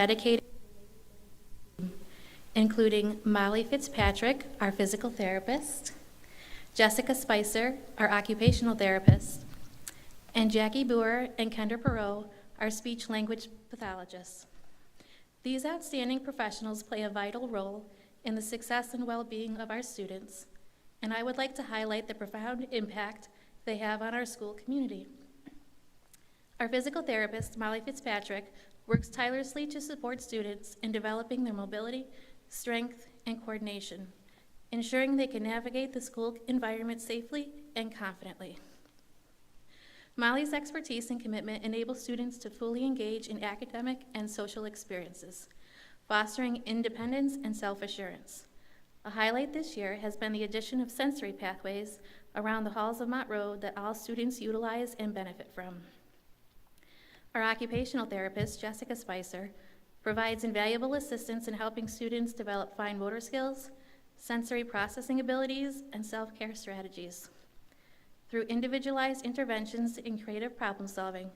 dedicated, including Molly Fitzpatrick, our physical therapist, Jessica Spicer, our occupational therapist, and Jackie Boer and Kendra Perot, our speech-language pathologists. These outstanding professionals play a vital role in the success and well-being of our students, and I would like to highlight the profound impact they have on our school community. Our physical therapist, Molly Fitzpatrick, works tirelessly to support students in developing their mobility, strength, and coordination, ensuring they can navigate the school environment safely and confidently. Molly's expertise and commitment enable students to fully engage in academic and social experiences, fostering independence and self-assurance. A highlight this year has been the addition of sensory pathways around the halls of Mott Road that all students utilize and benefit from. Our occupational therapist, Jessica Spicer, provides invaluable assistance in helping students develop fine motor skills, sensory processing abilities, and self-care strategies. Through individualized interventions in creative problem solving,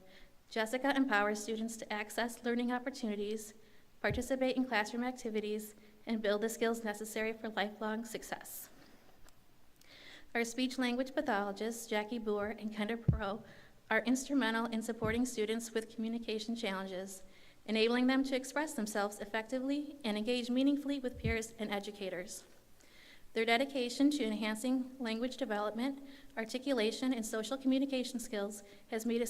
Jessica empowers students to access learning opportunities, participate in classroom activities, and build the skills necessary for lifelong success. Our speech-language pathologists, Jackie Boer and Kendra Perot, are instrumental in supporting students with communication challenges, enabling them to express themselves effectively and engage meaningfully with peers and educators. Their dedication to enhancing language development, articulation, and social communication skills has made a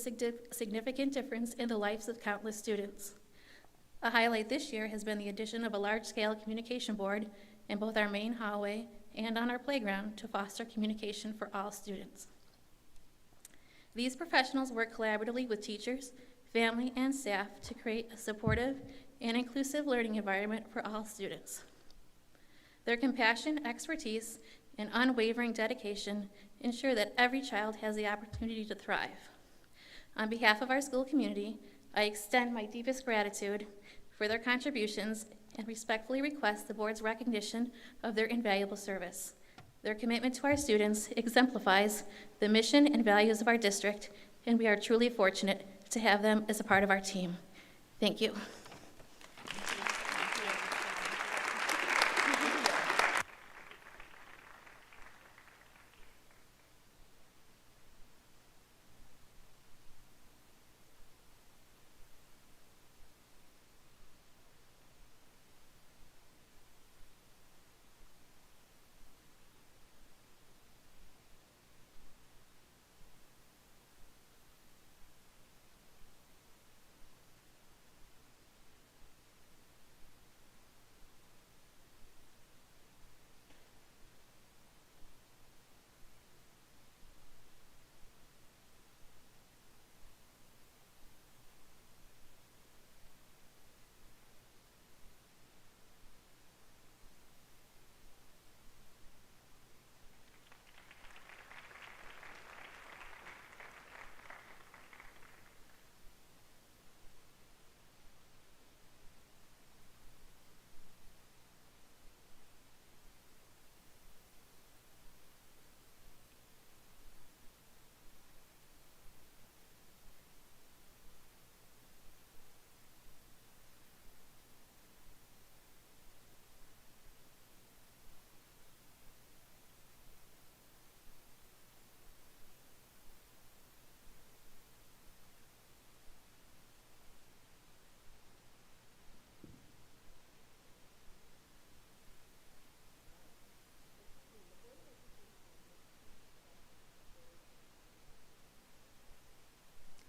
significant difference in the lives of countless students. A highlight this year has been the addition of a large-scale communication board in both our main hallway and on our playground to foster communication for all students. These professionals work collaboratively with teachers, family, and staff to create a supportive and inclusive learning environment for all students. Their compassion, expertise, and unwavering dedication ensure that every child has the opportunity to thrive. On behalf of our school community, I extend my deepest gratitude for their contributions and respectfully request the board's recognition of their invaluable service. Their commitment to our students exemplifies the mission and values of our district, and we are truly fortunate to have them as a part of our team. Thank you.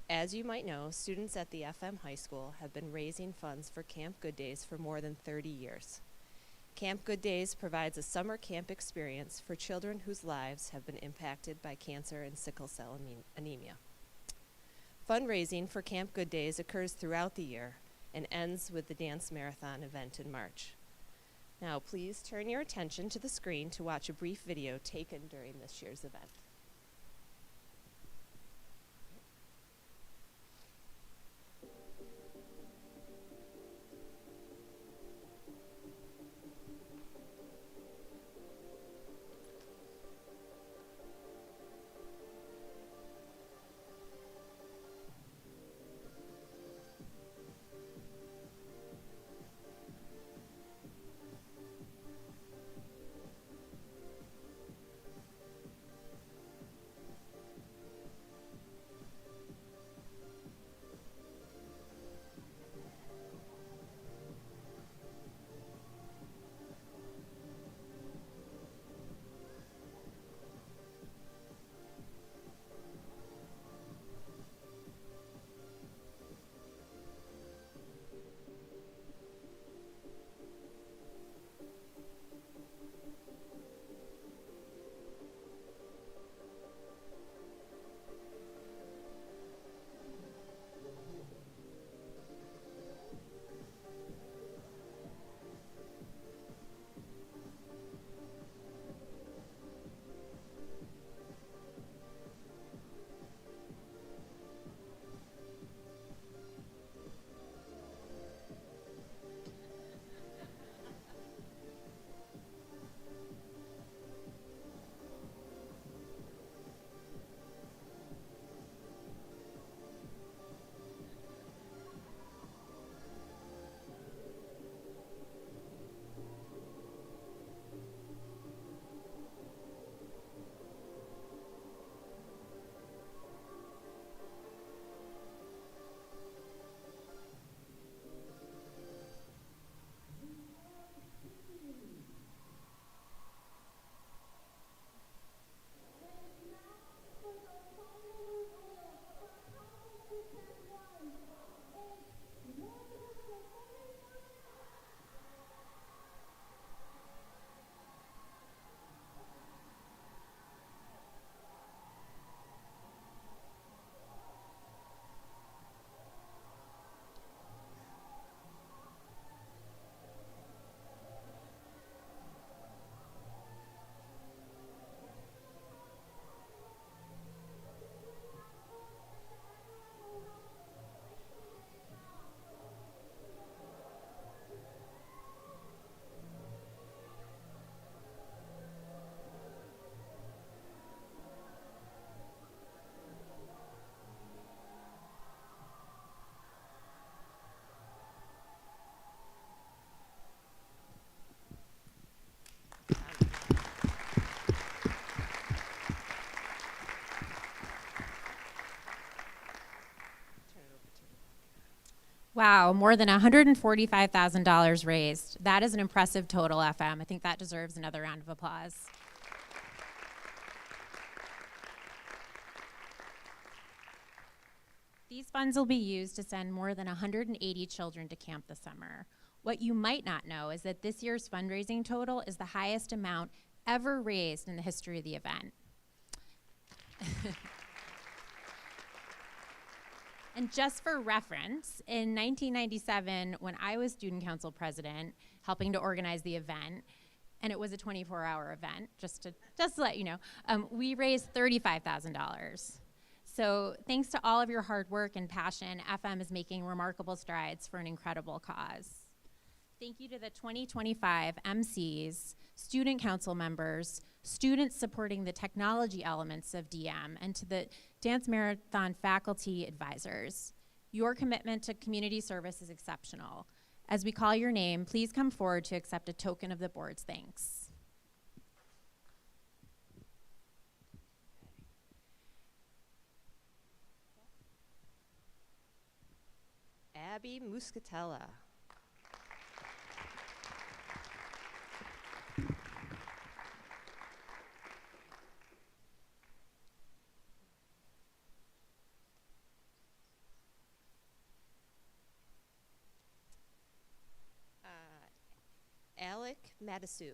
As you might know, students at the FM High School have been raising funds for Camp Good Days for more than 30 years. Camp Good Days provides a summer camp experience for children whose lives have been impacted by cancer and sickle cell anemia. Fundraising for Camp Good Days occurs throughout the year and ends with the dance marathon event in March. Now, please turn your attention to the screen to watch a brief video taken during this year's event. Wow, more than $145,000 raised. That is an impressive total, FM. I think that deserves another round of applause. These funds will be used to send more than 180 children to camp this summer. What you might not know is that this year's fundraising total is the highest amount ever raised in the history of the event. And just for reference, in 1997, when I was student council president, helping to organize the event, and it was a 24-hour event, just to let you know, we raised $35,000. So thanks to all of your hard work and passion, FM is making remarkable strides for an incredible cause. Thank you to the 2025 MCs, student council members, students supporting the technology elements of DM, and to the Dance Marathon faculty advisors. Your commitment to community service is exceptional. As we call your name, please come forward to accept a token of the board's thanks. Abby Muscatella. Alec Madisu.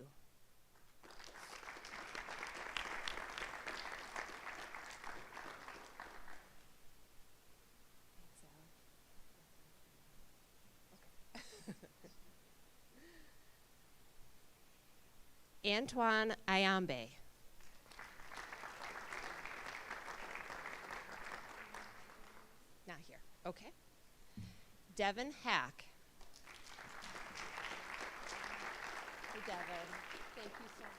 Antoine Ayambe. Not here. Okay. Devin Hack. Hey, Devin. Thank you so much.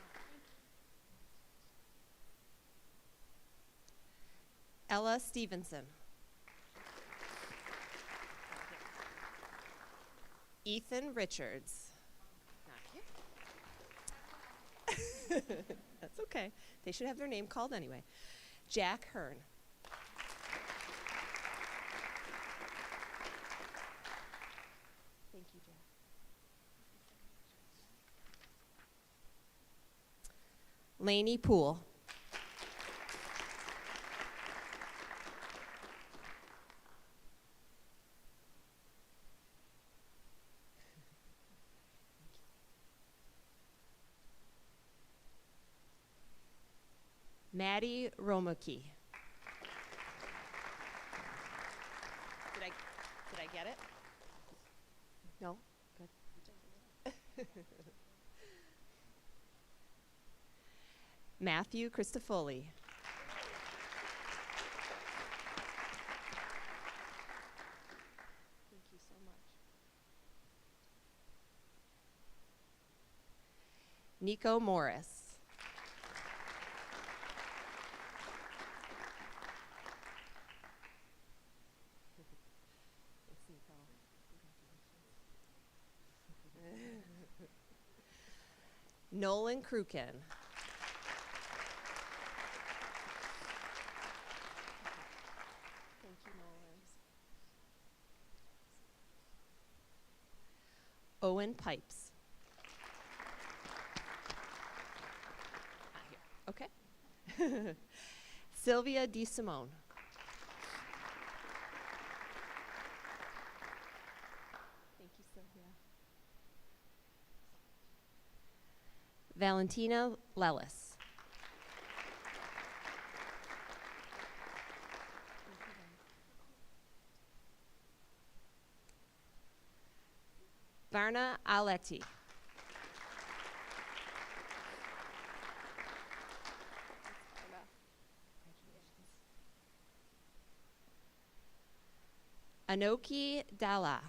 Ella Stevenson. Ethan Richards. Not here. That's okay. They should have their name called anyway. Jack Hearn. Thank you, Jack. Lainey Poole. Maddie Romaki. Did I get it? No? Good. Matthew Christofoli. Thank you so much. Nico Morris. Nolan Kruken. Thank you, Nolan. Owen Pipes. Not here. Okay. Sylvia DeSimone. Thank you, Sylvia. Valentina Lellis. Varna Aletti. Anoki Dalla.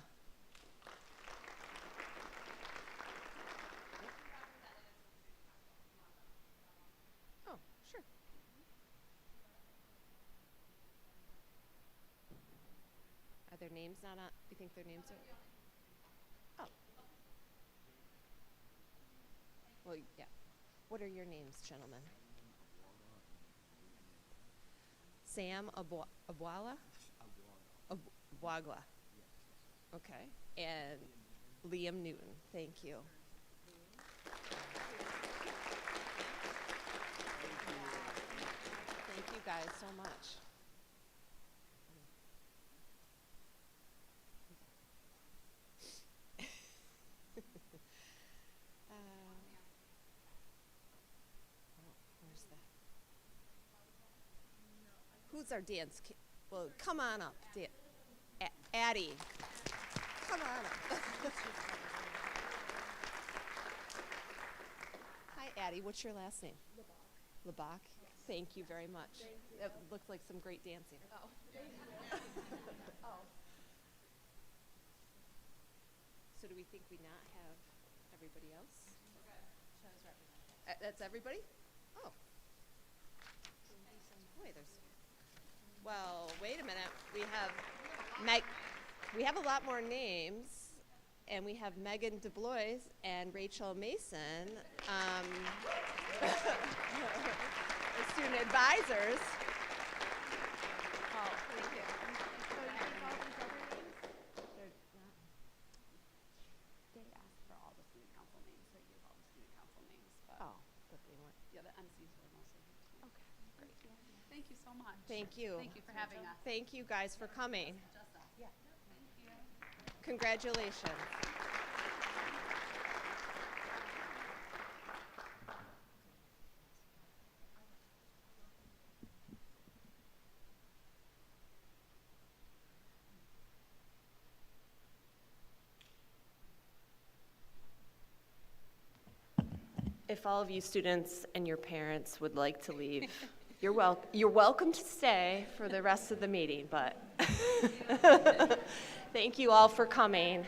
Oh, sure. Are their names not on? Do you think their names are? Oh. Well, yeah. What are your names, gentlemen? Sam Abwala? Abwagla. Okay. And Liam Newton. Thank you. Thank you guys so much. Where's that? Who's our dance kid? Well, come on up, Addie. Come on up. Hi, Addie. What's your last name? Lebach. Thank you very much. That looked like some great dancing. Oh. So do we think we not have everybody else? That's everybody? Oh. Boy, well, wait a minute. We have a lot more names, and we have Megan DeBlois and Rachel Mason, the student advisors. Oh, thank you. So you think all these other names? They're not. They asked for all the student council names, so I gave all the student council names. But Oh, but they weren't. yeah, the MCs were mostly here too. Okay, great. Thank you so much. Thank you. Thank you for having us. Thank you guys for coming. Yeah. Congratulations. If all of you students and your parents would like to leave, you're welcome to stay for the rest of the meeting, but thank you all for coming.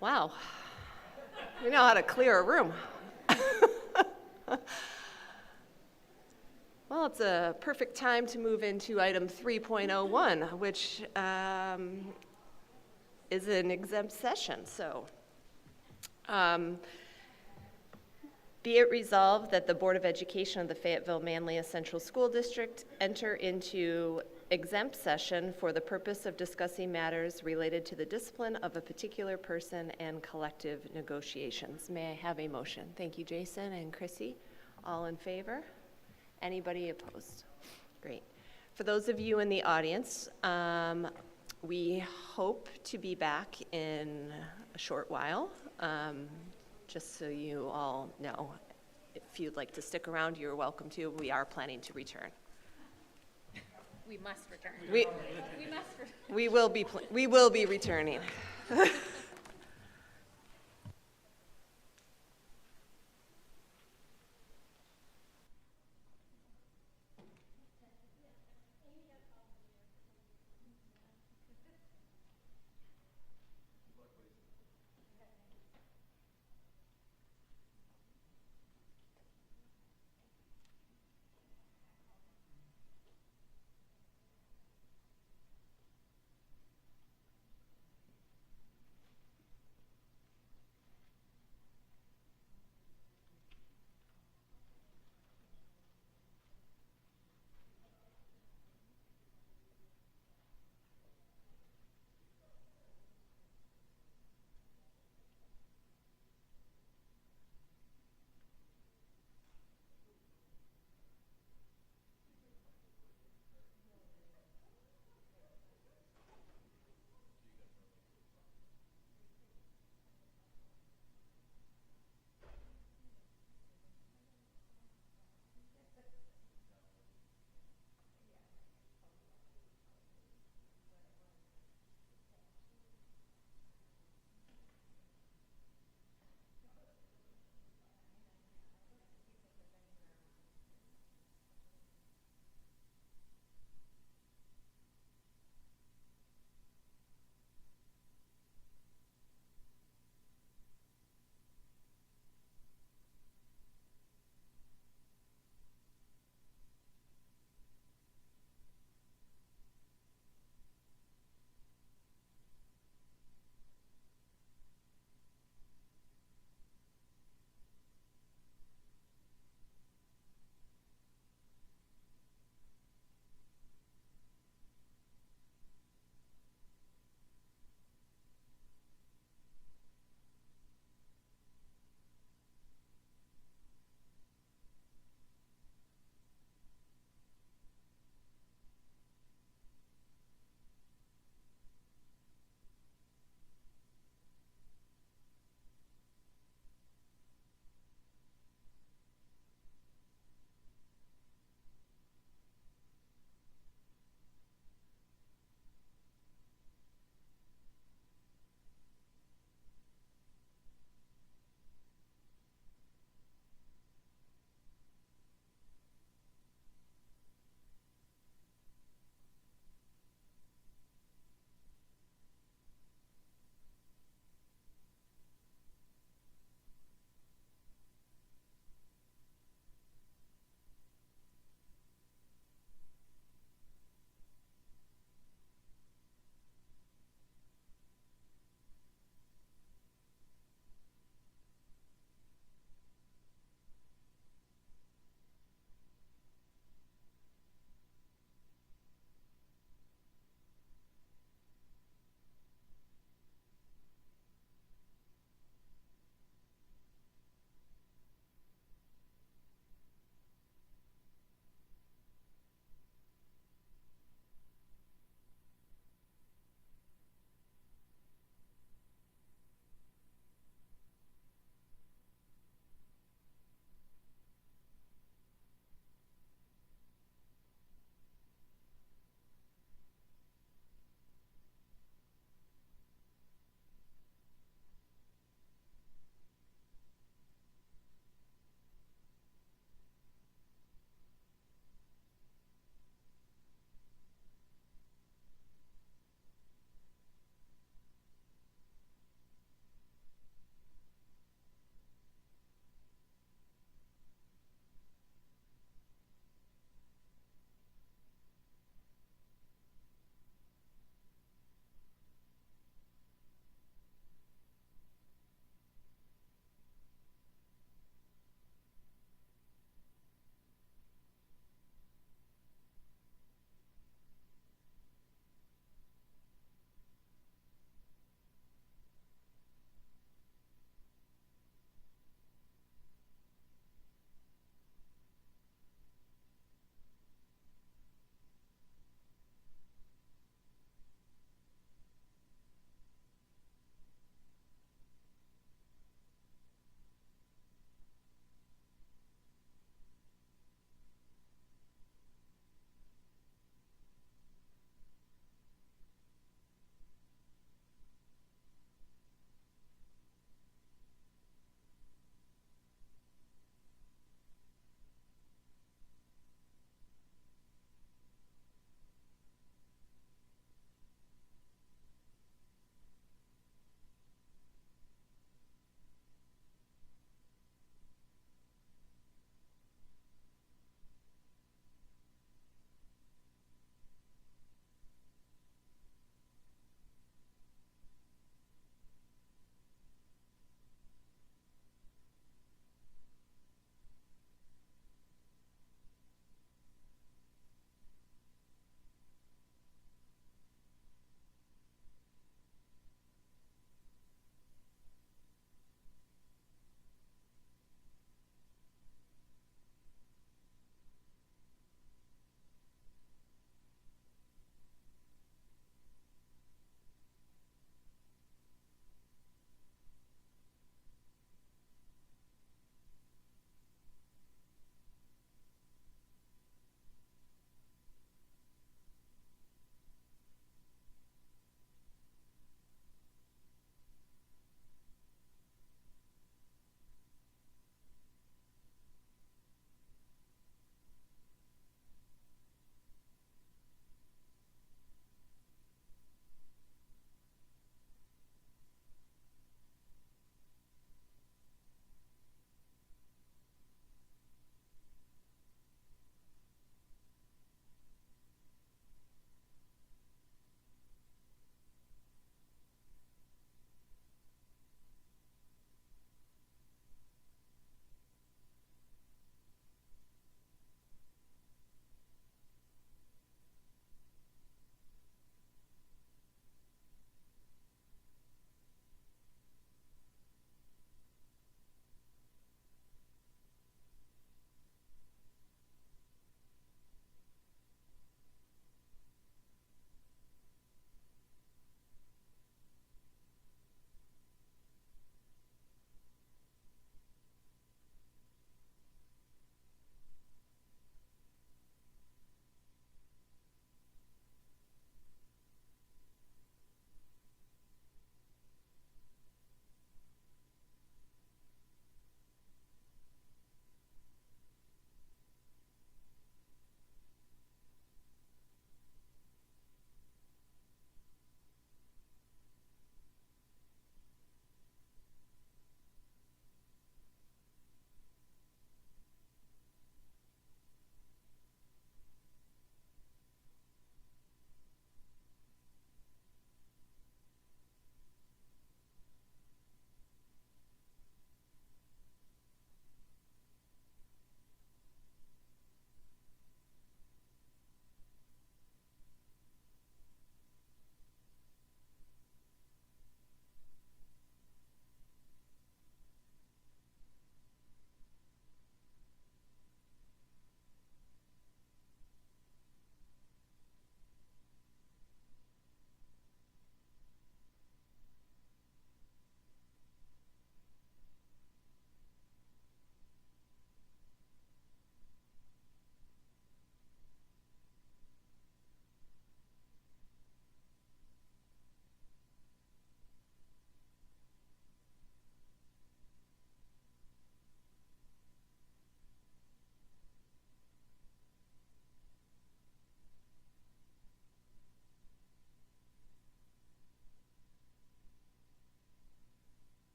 Wow, we know how to clear a room. Well, it's a perfect time to move into item 3.01, which is an exempt session. So, be it resolved that the Board of Education of the Fayetteville-Manlius Central School District enter into exempt session for the purpose of discussing matters related to the discipline of a particular person and collective negotiations. May I have a motion? Thank you, Jason and Chrissy. All in favor? Anybody opposed? Great. For those of you in the audience, we hope to be back in a short while. Just so you all know, if you'd like to stick around, you're welcome to. We are planning to return. We must return. We must return. we will be returning.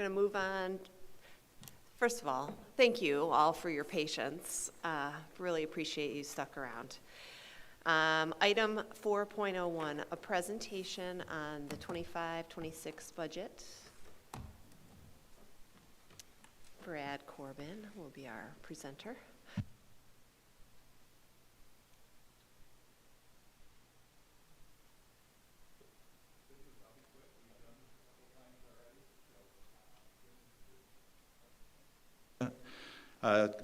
We're going to move on. First of all, thank you all for your patience. Really appreciate you stuck around. Item 4.01, a presentation on the 25-26 budget. Brad Corbin will be our presenter.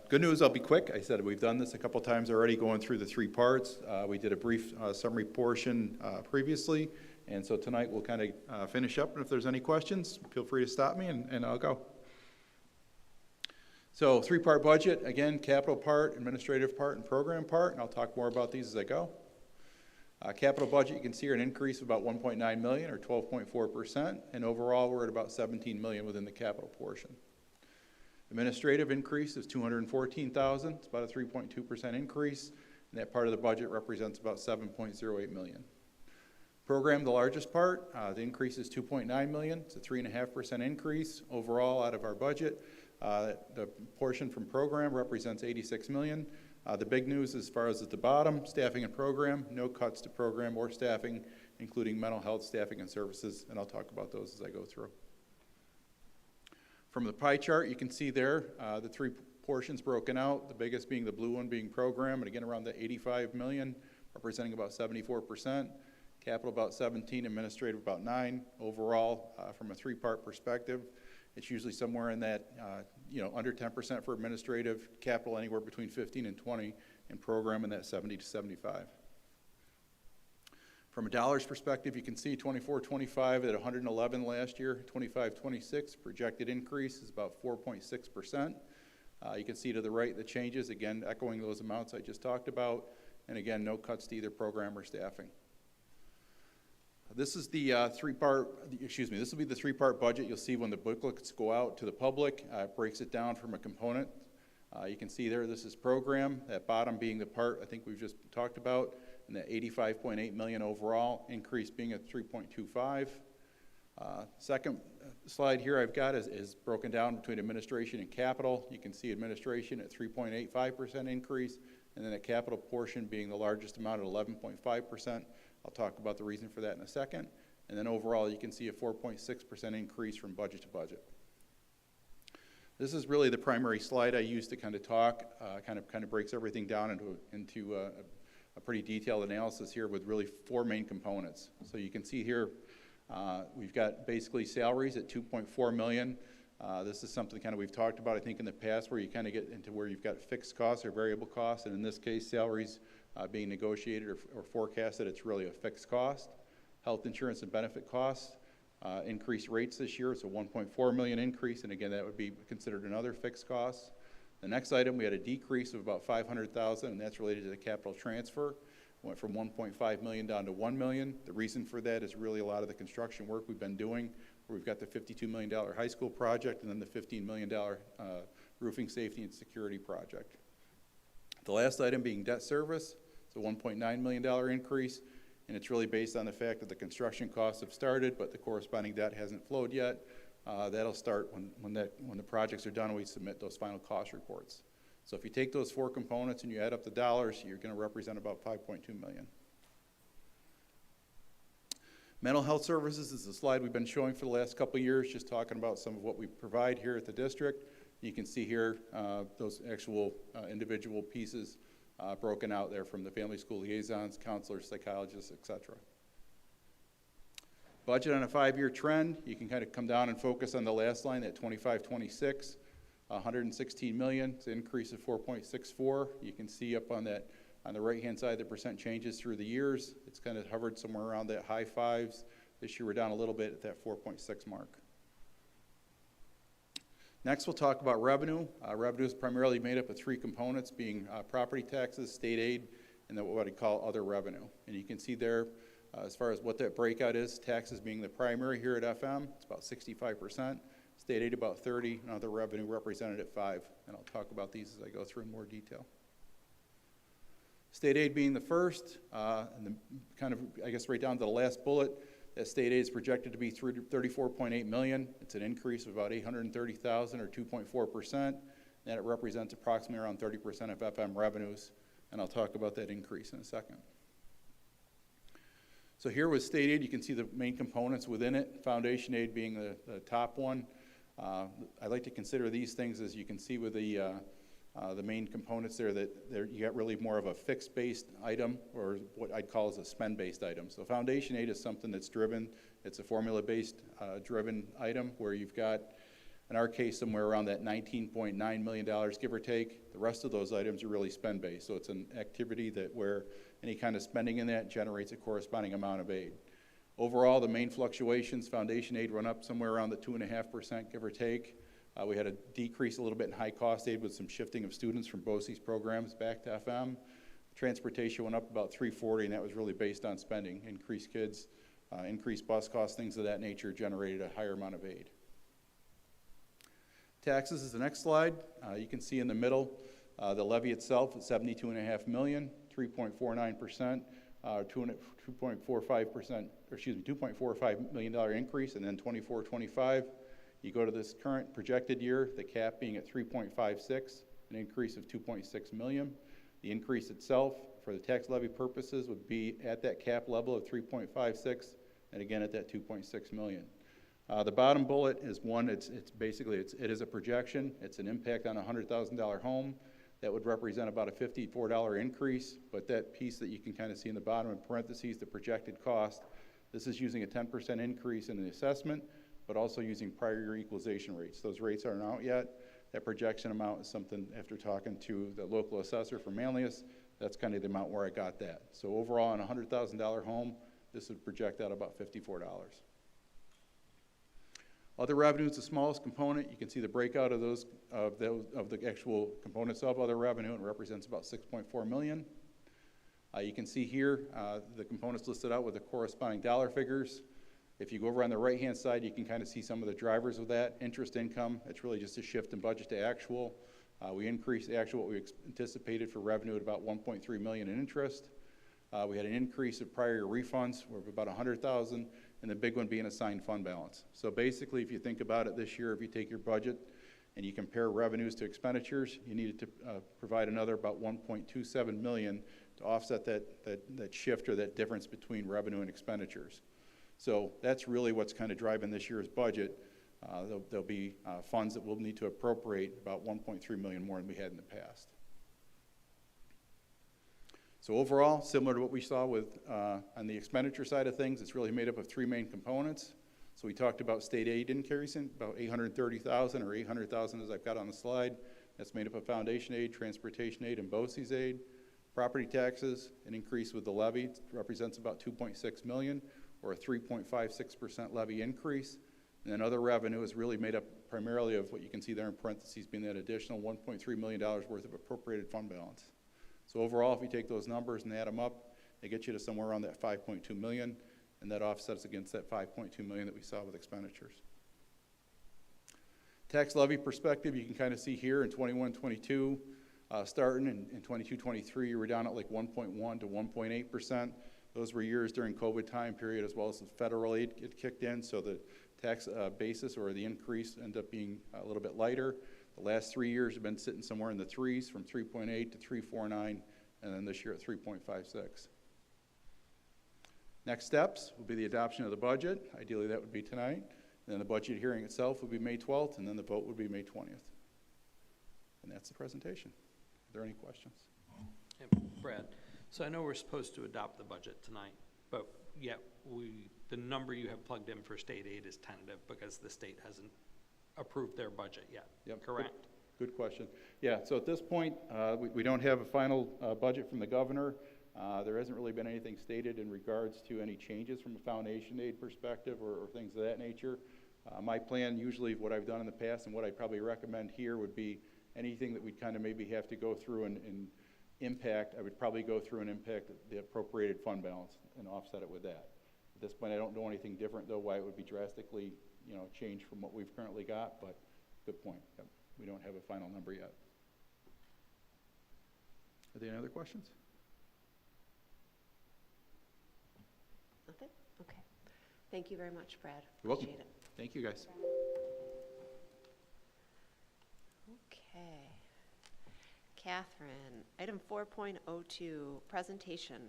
Good news, I'll be quick. I said we've done this a couple times already, going through the three parts. We did a brief summary portion previously, and so tonight we'll kind of finish up, and if there's any questions, feel free to stop me and I'll go. So three-part budget, again, capital part, administrative part, and program part, and I'll talk more about these as I go. Capital budget, you can see here an increase of about 1.9 million or 12.4%, and overall we're at about 17 million within the capital portion. Administrative increase is 214,000. It's about a 3.2% increase, and that part of the budget represents about 7.08 million. Program, the largest part, the increase is 2.9 million. It's a 3.5% increase overall out of our budget. The portion from program represents 86 million. The big news as far as at the bottom, staffing and program, no cuts to program or staffing, including mental health staffing and services, and I'll talk about those as I go through. From the pie chart, you can see there the three portions broken out, the biggest being the blue one being program, and again around the 85 million, representing about 74%, capital about 17, administrative about 9. Overall, from a three-part perspective, it's usually somewhere in that, under 10% for administrative, capital anywhere between 15 and 20, and program in that 70 to 75. From a dollars perspective, you can see 24-25 at 111 last year, 25-26 projected increase is about 4.6%. You can see to the right the changes, again echoing those amounts I just talked about, and again no cuts to either program or staffing. This is the this will be the three-part budget. You'll see when the booklets go out to the public, it breaks it down from a component. You can see there this is program, that bottom being the part I think we've just talked about, and the 85.8 million overall, increase being at 3.25. Second slide here I've got is broken down between administration and capital. You can see administration at 3.85% increase, and then a capital portion being the largest amount at 11.5%. I'll talk about the reason for that in a second. And then overall you can see a 4.6% increase from budget to budget. This is really the primary slide I use to kind of talk, kind of breaks everything down into a pretty detailed analysis here with really four main components. So you can see here we've got basically salaries at 2.4 million. This is something kind of we've talked about I think in the past where you kind of get into where you've got fixed costs or variable costs, and in this case salaries being negotiated or forecasted, it's really a fixed cost. Health insurance and benefit costs, increased rates this year, so 1.4 million increase, and again that would be considered another fixed cost. The next item, we had a decrease of about 500,000, and that's related to the capital transfer. Went from 1.5 million down to 1 million. The reason for that is really a lot of the construction work we've been doing, where we've got the $52 million high school project and then the $15 million roofing safety and security project. The last item being debt service, it's a $1.9 million increase, and it's really based on the fact that the construction costs have started, but the corresponding debt hasn't flowed yet. That'll start when the projects are done and we submit those final cost reports. So if you take those four components and you add up the dollars, you're going to represent about 5.2 million. Mental health services is a slide we've been showing for the last couple of years, just talking about some of what we provide here at the district. You can see here those actual individual pieces broken out there from the family school liaisons, counselors, psychologists, etc. Budget on a 5-year trend, you can kind of come down and focus on the last line, that 25-26, 116 million, it's an increase of 4.64. You can see up on that, on the right-hand side, the percent changes through the years. It's kind of hovered somewhere around that high fives. This year we're down a little bit at that 4.6 mark. Next, we'll talk about revenue. Revenue is primarily made up of three components, being property taxes, state aid, and then what I call other revenue. And you can see there, as far as what that breakout is, taxes being the primary here at FM, it's about 65%, state aid about 30%, and other revenue represented at 5%. And I'll talk about these as I go through in more detail. State aid being the first, and the kind of, I guess right down to the last bullet, That state aid is projected to be $34.8 million. It's an increase of about $830,000 or 2.4%. And it represents approximately around 30% of FM revenues. And I'll talk about that increase in a second. So here with state aid, you can see the main components within it, foundation aid being the top one. I like to consider these things, as you can see with the main components there, that you got really more of a fixed-based item, or what I'd call as a spend-based item. So foundation aid is something that's driven. It's a formula-based driven item where you've got, in our case, somewhere around that $19.9 million, give or take. The rest of those items are really spend-based. So it's an activity that where any kind of spending in that generates a corresponding amount of aid. Overall, the main fluctuations, foundation aid run up somewhere around the 2.5%, give or take. We had a decrease a little bit in high-cost aid with some shifting of students from BOCES programs back to FM. Transportation went up about $340, and that was really based on spending. Increased kids, increased bus costs, things of that nature generated a higher amount of aid. Taxes is the next slide. You can see in the middle, the levy itself is $72.5 million, 3.49%, $2.45 million increase, and then 24-25. You go to this current projected year, the cap being at 3.56, an increase of 2.6 million. The increase itself for the tax levy purposes would be at that cap level of 3.56, and again at that 2.6 million. The bottom bullet is one, it is a projection. It's an impact on a $100,000 home. That would represent about a $54 increase, but that piece that you can kind of see in the bottom in parentheses, the projected cost, this is using a 10% increase in the assessment, but also using prior year equalization rates. Those rates aren't out yet. That projection amount is something, after talking to the local assessor for Manlius, that's kind of the amount where I got that. So overall, on a $100,000 home, this would project out about $54. Other revenue is the smallest component. You can see the breakout of those of the actual components of other revenue. It represents about $6.4 million. You can see here the components listed out with the corresponding dollar figures. If you go over on the right-hand side, you can kind of see some of the drivers of that. Interest income, it's really just a shift in budget to actual. We increased the actual what we anticipated for revenue at about $1.3 million in interest. We had an increase of prior year refunds of about $100,000, and the big one being assigned fund balance. So basically, if you think about it this year, if you take your budget and you compare revenues to expenditures, you needed to provide another about $1.27 million to offset that shift or that difference between revenue and expenditures. So that's really what's kind of driving this year's budget. There'll be funds that we'll need to appropriate about $1.3 million more than we had in the past. So overall, similar to what we saw with on the expenditure side of things, it's really made up of three main components. So we talked about state aid increasing, about $830,000 or $800,000 as I've got on the slide. That's made up of foundation aid, transportation aid, and BOCES aid. Property taxes, an increase with the levy, represents about $2.6 million or a 3.56% levy increase. And then other revenue is really made up primarily of what you can see there in parentheses being that additional $1.3 million worth of appropriated fund balance. So overall, if you take those numbers and add them up, they get you to somewhere around that $5.2 million, and that offsets against that $5.2 million that we saw with expenditures. Tax levy perspective, you can kind of see here in 21-22, starting in 22-23, you were down at like 1.1 to 1.8%. Those were years during COVID time period, as well as the federal aid kicked in, so the tax basis or the increase ended up being a little bit lighter. The last 3 years have been sitting somewhere in the threes, from 3.8 to 3.49, and then this year at 3.56. Next steps will be the adoption of the budget. Ideally, that would be tonight. And then the budget hearing itself would be May 12th, and then the vote would be May 20th. And that's the presentation. Are there any questions? Hey, Brad, so I know we're supposed to adopt the budget tonight, but yet the number you have plugged in for state aid is tentative because the state hasn't approved their budget yet. Yep. Correct? Good question. Yeah, so at this point, we don't have a final budget from the governor. There hasn't really been anything stated in regards to any changes from a foundation aid perspective or things of that nature. My plan, usually what I've done in the past and what I'd probably recommend here would be anything that we'd kind of maybe have to go through and impact, I would probably go through and impact the appropriated fund balance and offset it with that. At this point, I don't know anything different, though, why it would be drastically, changed from what we've currently got, but good point. Yep. We don't have a final number yet. Are there any other questions? Nothing? Okay. Thank you very much, Brad. You're welcome. Appreciate it. Thank you, guys. Okay. Catherine, item 4.02, presentation.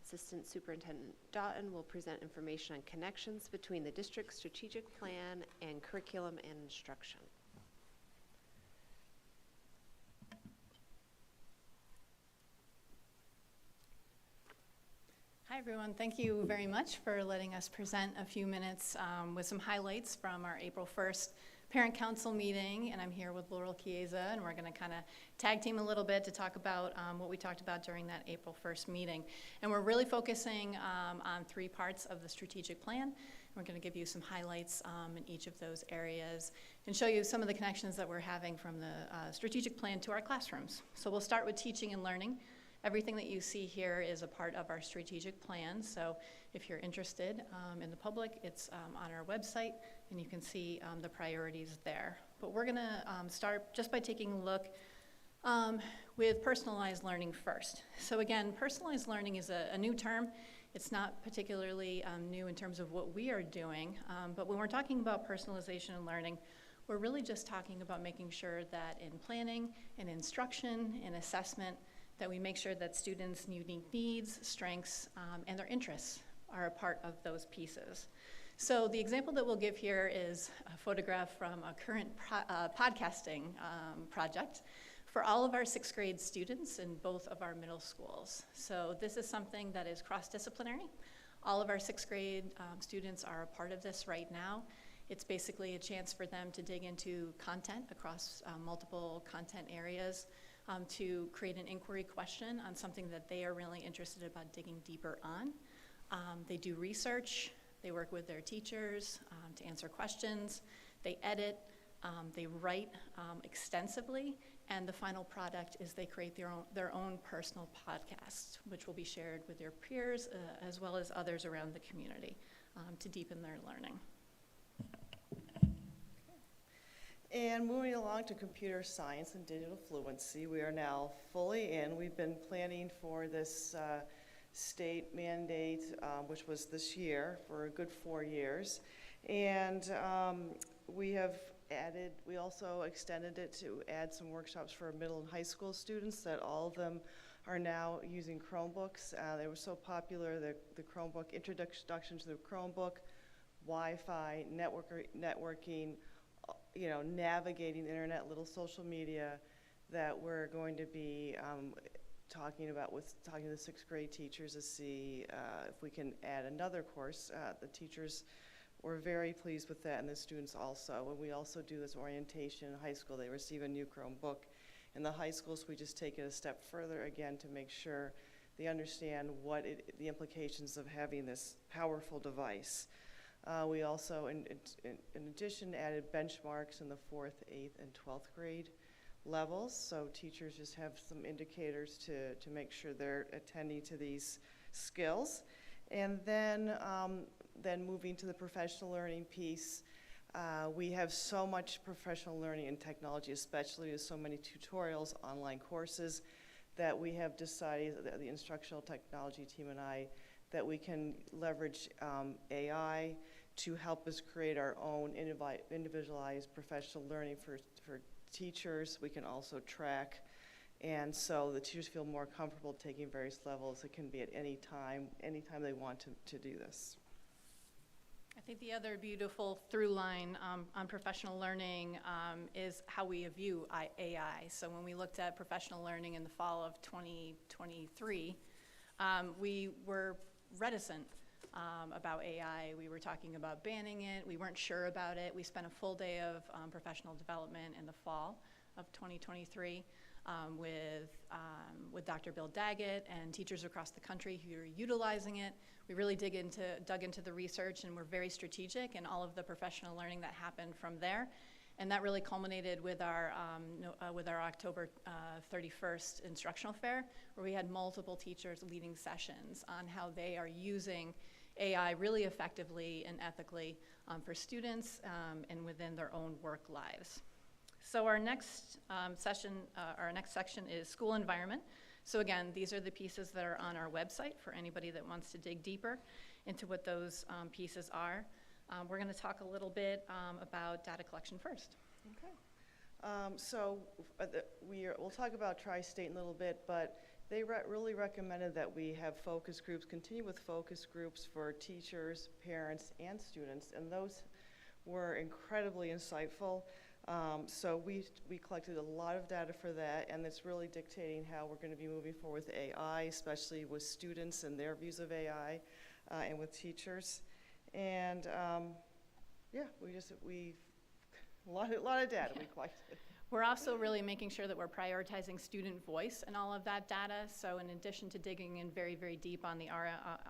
Assistant Superintendent Doughton will present information on connections between the district's strategic plan and curriculum and instruction. Hi, everyone. Thank you very much for letting us present a few minutes with some highlights from our April 1st Parent Council meeting. And I'm here with Laurel Chiesa, and we're going to kind of tag team a little bit to talk about what we talked about during that April 1st meeting. And we're really focusing on 3 parts of the strategic plan. We're going to give you some highlights in each of those areas and show you some of the connections that we're having from the strategic plan to our classrooms. So we'll start with teaching and learning. Everything that you see here is a part of our strategic plan. So if you're interested in the public, it's on our website, and you can see the priorities there. But we're going to start just by taking a look with personalized learning first. So again, personalized learning is a new term. It's not particularly new in terms of what we are doing, but when we're talking about personalization and learning, we're really just talking about making sure that in planning and instruction and assessment, that we make sure that students' unique needs, strengths, and their interests are a part of those pieces. So the example that we'll give here is a photograph from a current podcasting project for all of our 6th grade students in both of our middle schools. So this is something that is cross-disciplinary. All of our 6th grade students are a part of this right now. It's basically a chance for them to dig into content across multiple content areas, to create an inquiry question on something that they are really interested about digging deeper on. They do research, they work with their teachers to answer questions, they edit, they write extensively, and the final product is they create their own personal podcast, which will be shared with their peers as well as others around the community to deepen their learning. And moving along to computer science and digital fluency, we are now fully in. We've been planning for this state mandate, which was this year, for a good 4 years. And we also extended it to add some workshops for middle and high school students, that all of them are now using Chromebooks. They were so popular, the Chromebook, introduction to the Chromebook, Wi-Fi, networking, navigating the internet, little social media, that we're going to be talking to the 6th grade teachers to see if we can add another course. The teachers were very pleased with that, and the students also. And we also do this orientation in high school. They receive a new Chromebook. In the high schools, we just take it a step further again to make sure they understand the implications of having this powerful device. We also, in addition, added benchmarks in the 4th, 8th, and 12th grade levels, so teachers just have some indicators to make sure they're attending to these skills. And then moving to the professional learning piece, we have so much professional learning and technology, especially with so many tutorials, online courses, that we have decided, the instructional technology team and I, that we can leverage AI to help us create our own individualized professional learning for teachers. We can also track, and so the teachers feel more comfortable taking various levels. It can be at any time they want to do this. I think the other beautiful through line on professional learning is how we view AI. So when we looked at professional learning in the fall of 2023, we were reticent about AI. We were talking about banning it. We weren't sure about it. We spent a full day of professional development in the fall of 2023 with Dr. Bill Daggett and teachers across the country who are utilizing it. We really dug into the research, and we're very strategic in all of the professional learning that happened from there. And that really culminated with our October 31st instructional fair, where we had multiple teachers leading sessions on how they are using AI really effectively and ethically for students and within their own work lives. So our next section is school environment. So again, these are the pieces that are on our website for anybody that wants to dig deeper. into what those pieces are. We're going to talk a little bit about data collection first. Okay. We'll talk about Tri-State in a little bit, but they really recommended that we have focus groups, continue with focus groups for teachers, parents, and students, and those were incredibly insightful. So we collected a lot of data for that, and it's really dictating how we're going to be moving forward with AI, especially with students and their views of AI, and with teachers. And yeah, a lot of data we collected. We're also really making sure that we're prioritizing student voice in all of that data. So in addition to digging in very, very deep on the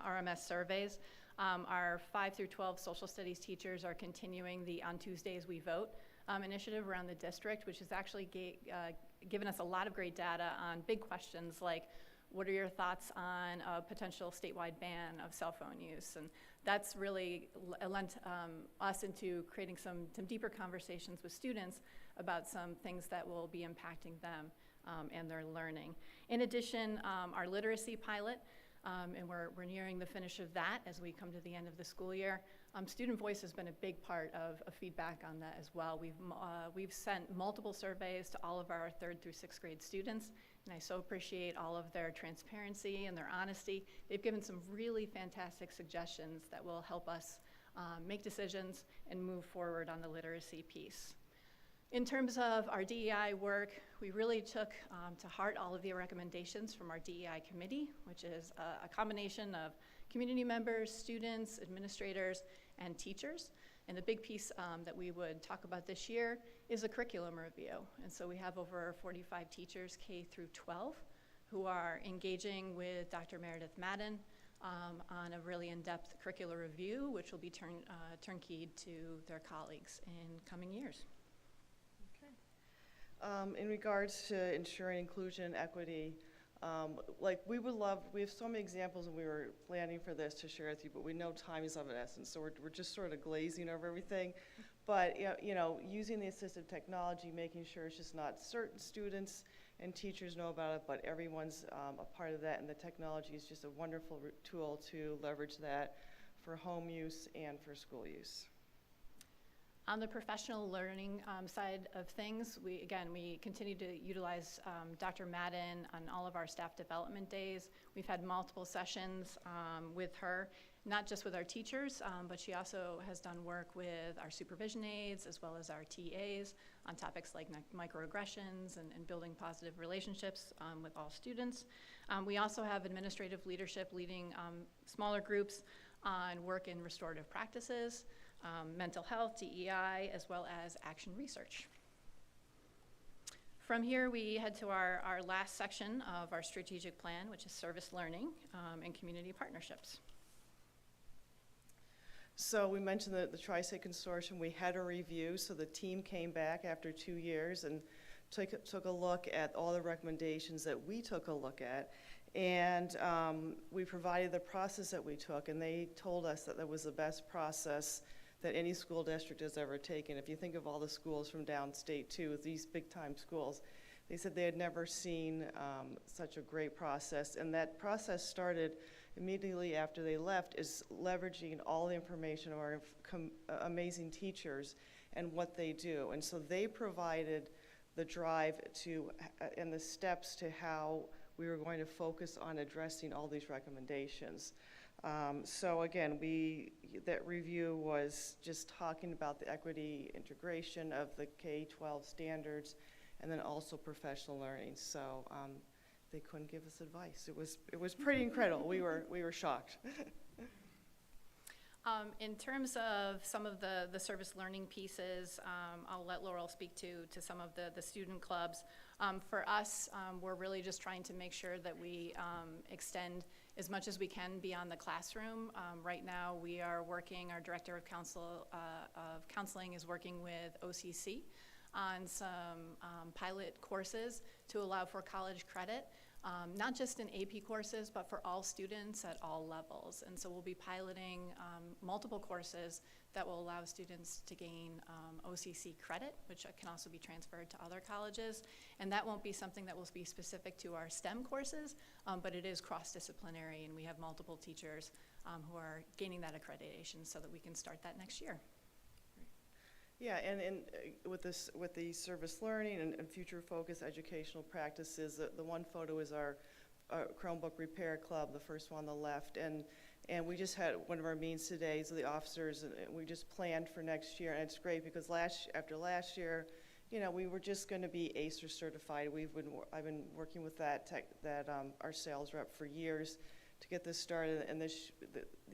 RMS surveys, our 5 through 12 social studies teachers are continuing the On Tuesdays We Vote initiative around the district, which has actually given us a lot of great data on big questions like, what are your thoughts on a potential statewide ban of cell phone use? And that's really lent us into creating some deeper conversations with students about some things that will be impacting them and their learning. In addition, our literacy pilot, and we're nearing the finish of that as we come to the end of the school year. Student voice has been a big part of feedback on that as well. We've sent multiple surveys to all of our 3rd through 6th grade students, and I so appreciate all of their transparency and their honesty. They've given some really fantastic suggestions that will help us make decisions and move forward on the literacy piece. In terms of our DEI work, we really took to heart all of the recommendations from our DEI committee, which is a combination of community members, students, administrators, and teachers. And the big piece that we would talk about this year is a curriculum review. And so we have over 45 teachers, K through 12, who are engaging with Dr. Meredith Madden on a really in-depth curricular review, which will be turnkeyed to their colleagues in coming years. In regards to ensuring inclusion and equity, we have so many examples, and we were planning for this to share with you, but we know time is of an essence, so we're just sort of glazing over everything. But using the assistive technology, making sure it's just not certain students and teachers know about it, but everyone's a part of that, and the technology is just a wonderful tool to leverage that for home use and for school use. On the professional learning side of things, we continue to utilize Dr. Madden on all of our staff development days. We've had multiple sessions with her, not just with our teachers, but she also has done work with our supervision aides as well as our TAs on topics like microaggressions and building positive relationships with all students. We also have administrative leadership leading smaller groups on work in restorative practices, mental health, DEI, as well as action research. From here, we head to our last section of our strategic plan, which is service learning and community partnerships. So we mentioned the Tri-State Consortium. We had a review, so the team came back after 2 years and took a look at all the recommendations that we took a look at. And we provided the process that we took, and they told us that was the best process that any school district has ever taken. If you think of all the schools from downstate too, these big time schools, they said they had never seen such a great process. And that process started immediately after they left, is leveraging all the information of our amazing teachers and what they do. And so they provided the drive to and the steps to how we were going to focus on addressing all these recommendations. So again, that review was just talking about the equity integration of the K-12 standards and then also professional learning. So they couldn't give us advice. It was pretty incredible. We were shocked. In terms of some of the service learning pieces, I'll let Laurel speak to some of the student clubs. For us, we're really just trying to make sure that we extend as much as we can beyond the classroom. Right now, we are working, our director of counseling is working with OCC on some pilot courses to allow for college credit. Not just in AP courses, but for all students at all levels. And so we'll be piloting multiple courses that will allow students to gain OCC credit, which can also be transferred to other colleges. And that won't be something that will be specific to our STEM courses, but it is cross-disciplinary, and we have multiple teachers who are gaining that accreditation so that we can start that next year. Yeah, and with the service learning and future focus educational practices, the one photo is our Chromebook Repair Club, the first one on the left, and we just had one of our meetings today, so the officers, and we just planned for next year, and it's great because after last year, you know, we were just going to be ACER certified. I've been working with our sales rep for years to get this started, and the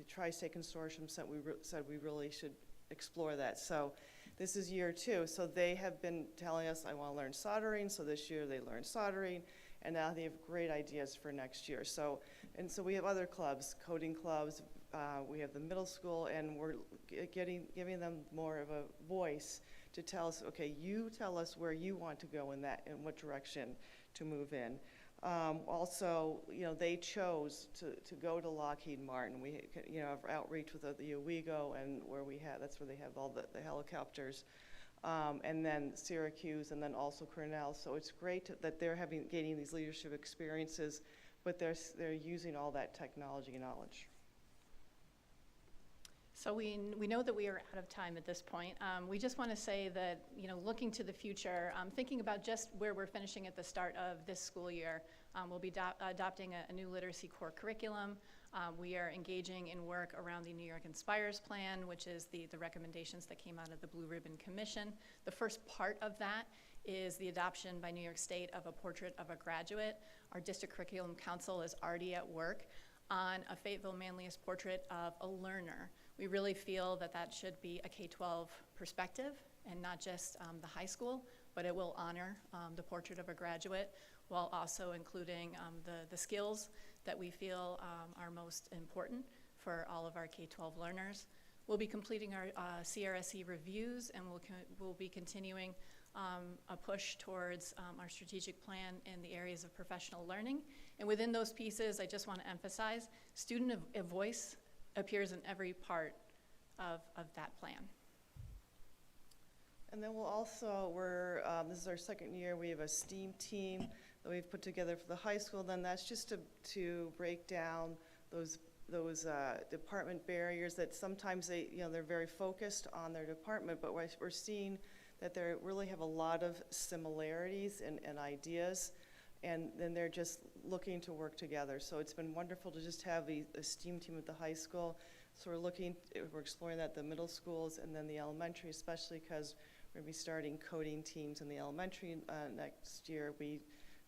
Tri-State Consortium said we really should explore that. So this is year 2. So they have been telling us, I want to learn soldering. So this year they learned soldering, and now they have great ideas for next year. So we have other clubs, coding clubs. We have the middle school, and we're giving them more of a voice to tell us, okay, you tell us where you want to go in what direction to move in. Also, you know, they chose to go to Lockheed Martin. We, you know, have outreach with the Owego, and that's where they have all the helicopters, and then Syracuse, and then also Cornell. So it's great that they're gaining these leadership experiences, but they're using all that technology and knowledge. So we know that we are out of time at this point. We just want to say that, you know, looking to the future, thinking about just where we're finishing at the start of this school year, we'll be adopting a new literacy core curriculum. We are engaging in work around the New York Inspires plan, which is the recommendations that came out of the Blue Ribbon Commission. The first part of that is the adoption by New York State of a portrait of a graduate. Our district curriculum council is already at work on a Fayetteville-Manlius portrait of a learner. We really feel that should be a K-12 perspective and not just the high school, but it will honor the portrait of a graduate while also including the skills that we feel are most important for all of our K-12 learners. We'll be completing our CRSE reviews, and we'll be continuing a push towards our strategic plan in the areas of professional learning. And within those pieces, I just want to emphasize student voice appears in every part of that plan. And then this is our second year, we have a STEAM team that we've put together for the high school. Then that's just to break down those department barriers that sometimes they're very focused on their department, but we're seeing that they really have a lot of similarities and ideas, and then they're just looking to work together. So it's been wonderful to just have a STEAM team at the high school. So we're exploring that at the middle schools and then the elementary, especially because we're going to be starting coding teams in the elementary next year. We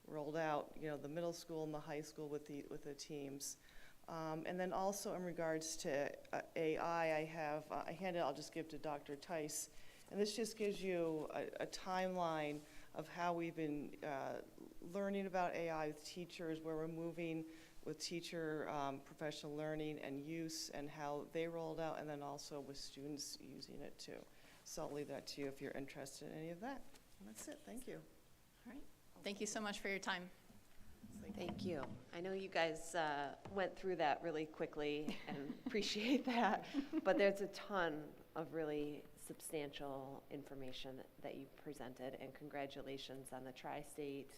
rolled out, the middle school and the high school with the teams. And then also in regards to AI, I'll just give to Dr. Tice. And this just gives you a timeline of how we've been learning about AI with teachers, where we're moving with teacher professional learning and use and how they rolled out, and then also with students using it too. So I'll leave that to you if you're interested in any of that. And that's it. Thank you. All right. Thank you so much for your time. Thank you. I know you guys went through that really quickly and appreciate that, but there's a ton of really substantial information that you presented, and congratulations on the tri-state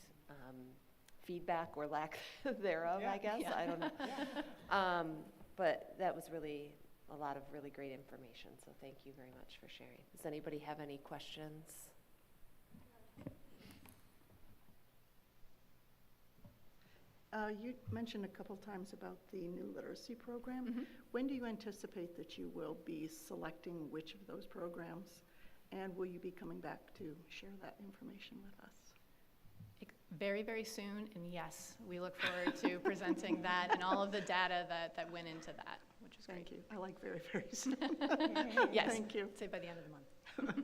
feedback or lack thereof, I guess. Yeah. I don't know. But that was really a lot of really great information, so thank you very much for sharing. Does anybody have any questions? You mentioned a couple times about the new literacy program. Mm-hmm. When do you anticipate that you will be selecting which of those programs? And will you be coming back to share that information with us? Very, very soon, and yes, we look forward to presenting that and all of the data that went into that, which is great. Thank you. I like very, very soon. Yes. Thank you. Say by the end of the month.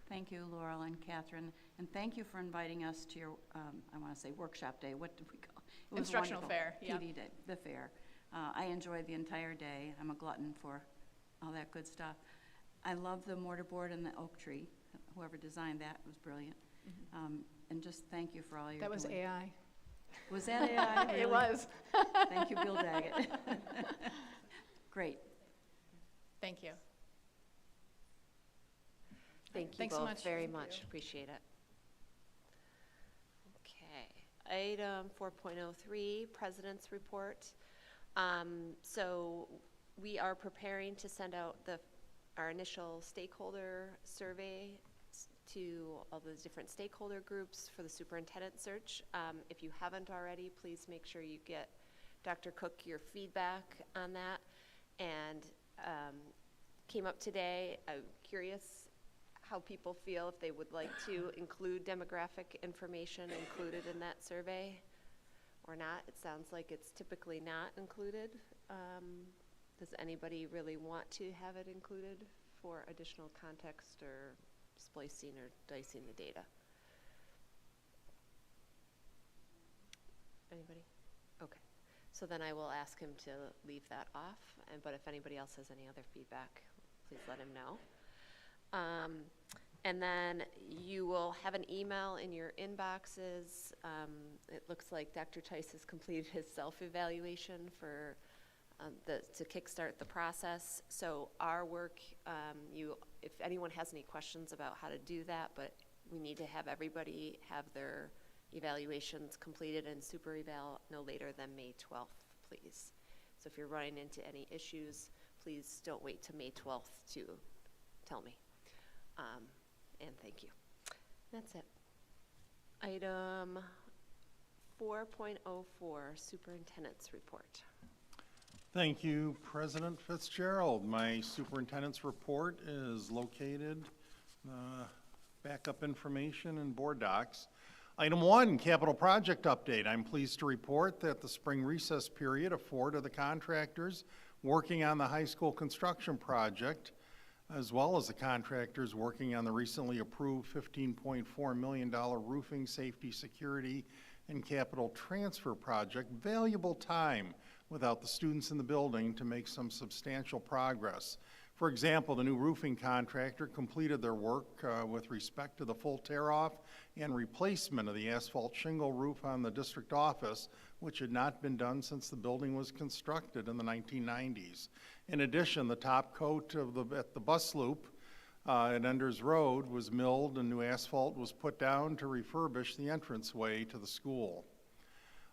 Thank you, Laurel and Catherine, and thank you for inviting us to your, I want to say workshop day. What did we call it? It was Instructional wonderful. fair, yeah. PD day, the fair. I enjoyed the entire day. I'm a glutton for all that good stuff. I love the mortarboard and the oak tree. Whoever designed that was brilliant. Mm-hmm. And just thank you for all your That was doing. AI. Was that AI? Really? It was. Thank you, Bill Daggett. Great. Thank you. Thank you Thanks so both much. very Thank much. Appreciate it. Okay. Item 4.03, President's Report. So we are preparing to send out our initial stakeholder survey to all those different stakeholder groups for the superintendent search. If you haven't already, please make sure you get Dr. Cook your feedback on that. And came up today, I'm curious how people feel if they would like to include demographic information included in that survey or not. It sounds like it's typically not included. Does anybody really want to have it included for additional context or splicing or dicing the data? Anybody? Okay. So then I will ask him to leave that off, but if anybody else has any other feedback, please let him know. And then you will have an email in your inboxes. It looks like Dr. Tice has completed his self-evaluation for to kickstart the process. So our work, if anyone has any questions about how to do that, but we need to have everybody have their evaluations completed and super eval no later than May 12th, please. So if you're running into any issues, please don't wait till May 12th to tell me. And thank you. That's it. Item 4.04, Superintendent's Report. Thank you, President Fitzgerald. My superintendent's report is located, backup information and board docs. Item 1, capital project update. I'm pleased to report that the spring recess period of 4 to the contractors working on the high school construction project, as well as the contractors working on the recently approved $15.4 million roofing, safety, security, and capital transfer project, valuable time without the students in the building to make some substantial progress. For example, the new roofing contractor completed their work with respect to the full tear-off and replacement of the asphalt shingle roof on the district office, which had not been done since the building was constructed in the 1990s. In addition, the top coat at the bus loop at Enders Road was milled and new asphalt was put down to refurbish the entranceway to the school.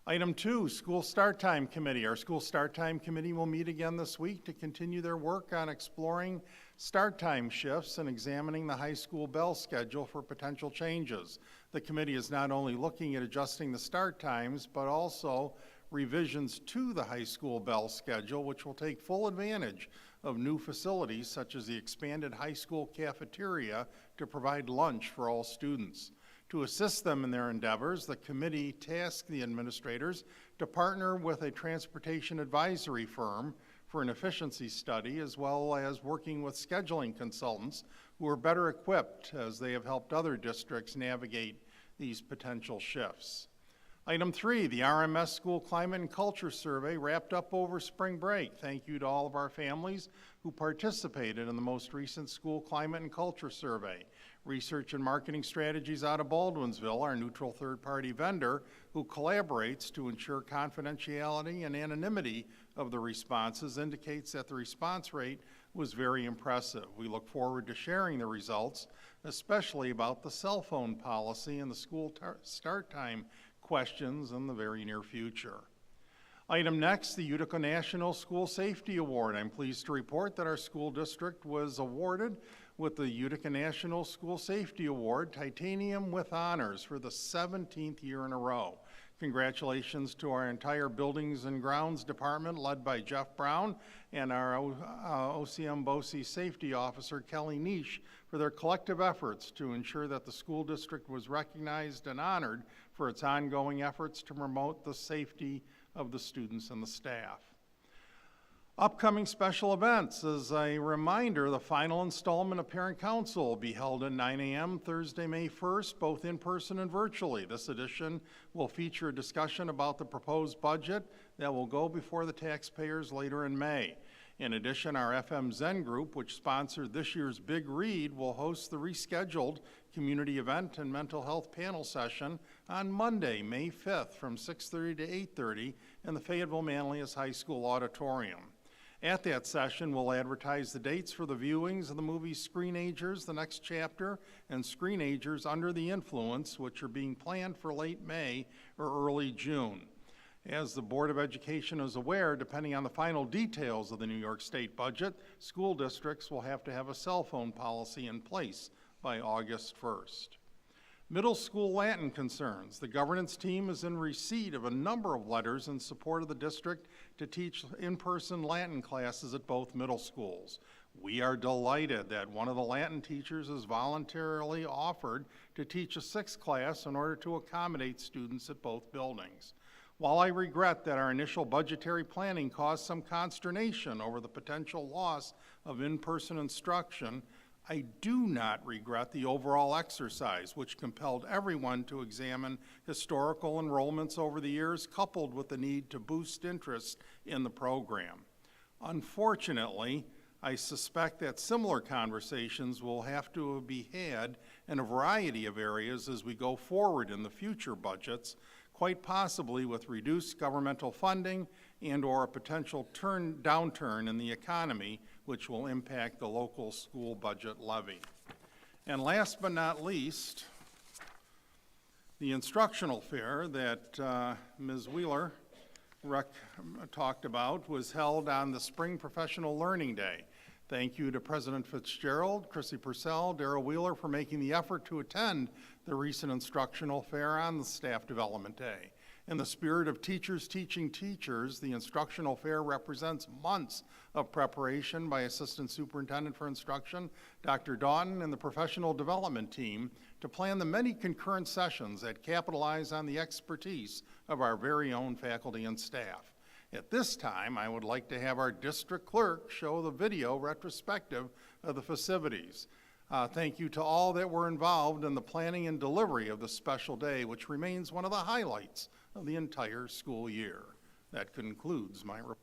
Item 2, School Start Time Committee. Our School Start Time Committee will meet again this week to continue their work on exploring start time shifts and examining the high school bell schedule for potential changes. The committee is not only looking at adjusting the start times, but also revisions to the high school bell schedule, which will take full advantage of new facilities such as the expanded high school cafeteria to provide lunch for all students. To assist them in their endeavors, the committee tasked the administrators to partner with a transportation advisory firm for an efficiency study, as well as working with scheduling consultants who are better equipped as they have helped other districts navigate these potential shifts. Item 3, the RMS School Climate and Culture Survey wrapped up over spring break. Thank you to all of our families who participated in the most recent School Climate and Culture Survey. Research and Marketing Strategies out of Baldwinsville, our neutral third-party vendor who collaborates to ensure confidentiality and anonymity of the responses, indicates that the response rate was very impressive. We look forward to sharing the results, especially about the cell phone policy and the school start time questions in the very near future. Item next, the Utica National School Safety Award. I'm pleased to report that our school district was awarded with the Utica National School Safety Award, Titanium with Honors, for the 17th year in a row. Congratulations to our entire Buildings and Grounds Department, led by Jeff Brown, and our OCM BOCE Safety Officer, Kelly Niche, for their collective efforts to ensure that the school district was recognized and honored for its ongoing efforts to promote the safety of the students and the staff. Upcoming special events. As a reminder, the final installment of Parent Council will be held at 9 a.m. Thursday, May 1st, both in person and virtually. This edition will feature a discussion about the proposed budget that will go before the taxpayers later in May. In addition, our FM Zen group, which sponsored this year's Big Read, will host the rescheduled community event and mental health panel session on Monday, May 5th from 6:30 to 8:30 in the Fayetteville-Manlius High School auditorium. At that session, we'll advertise the dates for the viewings of the movies Screenagers, The Next Chapter, and Screenagers Under the Influence, which are being planned for late May or early June. As the Board of Education is aware, depending on the final details of the New York State budget, school districts will have to have a cell phone policy in place by August 1st. Middle school Latin concerns. The governance team is in receipt of a number of letters in support of the district to teach in-person Latin classes at both middle schools. We are delighted that one of the Latin teachers has voluntarily offered to teach a 6th class in order to accommodate students at both buildings. While I regret that our initial budgetary planning caused some consternation over the potential loss of in-person instruction, I do not regret the overall exercise, which compelled everyone to examine historical enrollments over the years, coupled with the need to boost interest in the program. Unfortunately, I suspect that similar conversations will have to be had in a variety of areas as we go forward in the future budgets, quite possibly with reduced governmental funding and/or a potential downturn in the economy, which will impact the local school budget levy. And last but not least, the instructional fair that Ms. Wheeler talked about was held on the Spring Professional Learning Day. Thank you to President Fitzgerald, Chrissy Purcell, Darrell Wheeler for making the effort to attend the recent instructional fair on the Staff Development Day. In the spirit of teachers teaching teachers, the instructional fair represents months of preparation by Assistant Superintendent for Instruction, Dr. Doughton, and the professional development team to plan the many concurrent sessions that capitalize on the expertise of our very own faculty and staff. At this time, I would like to have our district clerk show the video retrospective of the festivities. Thank you to all that were involved in the planning and delivery of this special day, which remains one of the highlights of the entire school year. That concludes my report.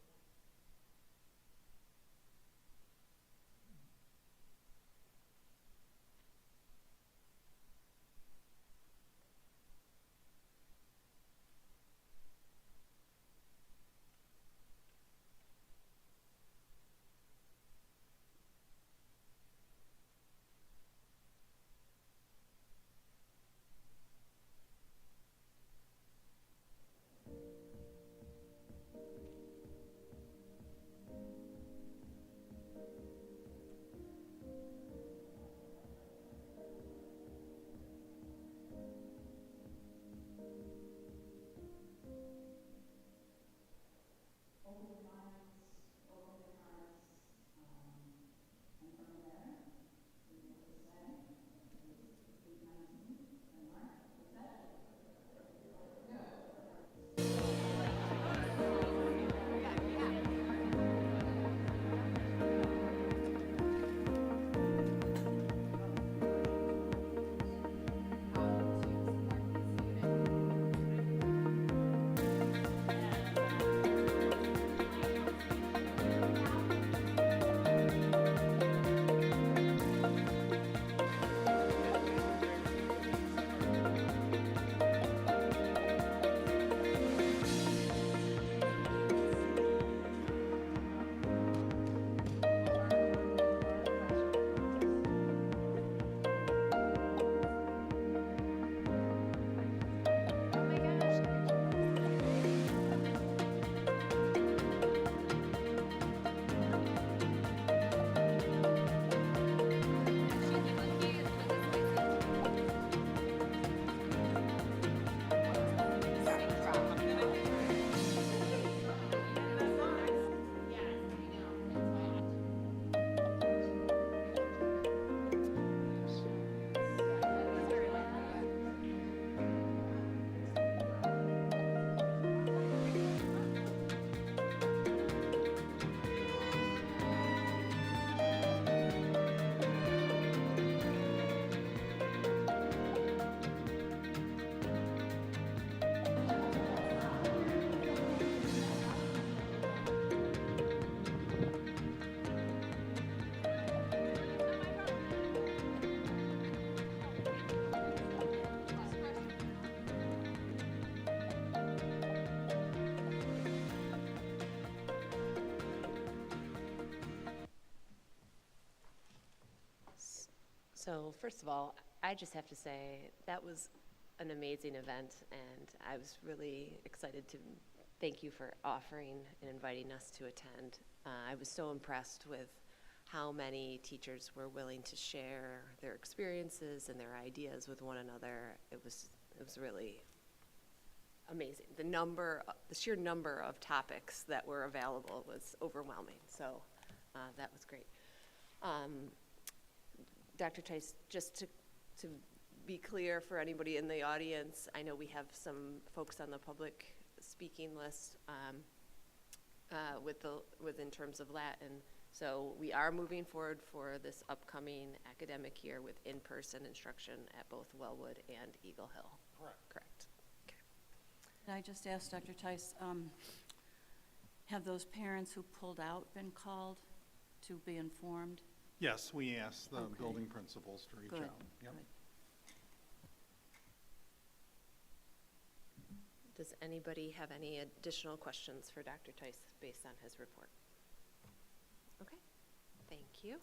So first of all, I just have to say that was an amazing event, and I was really excited to thank you for offering and inviting us to attend. I was so impressed with how many teachers were willing to share their experiences and their ideas with one another. It was really amazing. The sheer number of topics that were available was overwhelming. So that was great. Dr. Tice, just to be clear for anybody in the audience, I know we have some folks on the public speaking list in terms of Latin. So we are moving forward for this upcoming academic year with in-person instruction at both Wellwood and Eagle Hill. Correct. Okay. Can I just ask Dr. Tice, have those parents who pulled out been called to be informed? Yes, we asked the Okay. building principals to reach Good, out. Yep. good. Does anybody have any additional questions for Dr. Tice based on his report? Okay, thank you.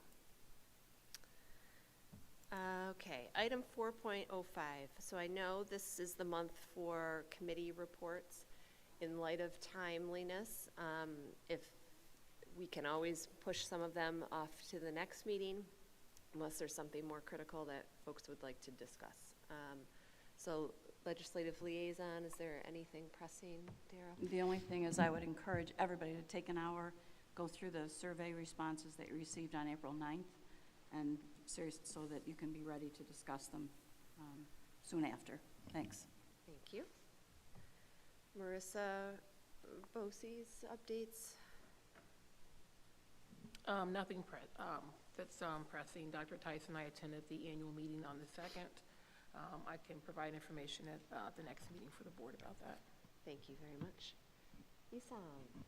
Okay, item 4.05. So I know this is the month for committee reports. In light of timeliness, if we can always push some of them off to the next meeting, unless there's something more critical that folks would like to discuss. So legislative liaison, is there anything pressing, Daryl? The only thing is I would encourage everybody to take an hour, go through the survey responses that you received on April 9th, and so that you can be ready to discuss them soon after. Thanks. Thank you. Marissa Bosse's updates? Nothing that's pressing. Dr. Tice and I attended the annual meeting on the 2nd. I can provide information at the next meeting for the board about that. Thank you very much. Isam?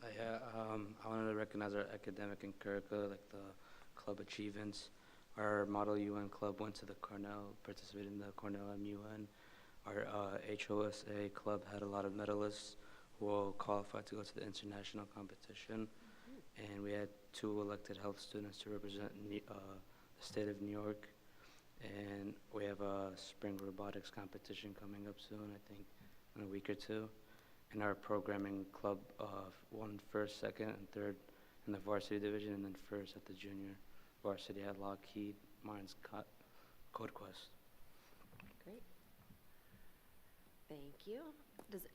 I wanted to recognize our academic and curricula, like the club achievements. Our Model UN club went to the Cornell, participated in the Cornell MUN. Our HOSA club had a lot of medalists who all qualified to go to the international competition. And we had 2 elected health students to represent the state of New York. And we have a spring robotics competition coming up soon, I think in a week or 2. And our programming club won 1st, 2nd, and 3rd in the varsity division, and then 1st at the junior varsity at Lockheed Martin's Code Quest. Great. Thank you. Does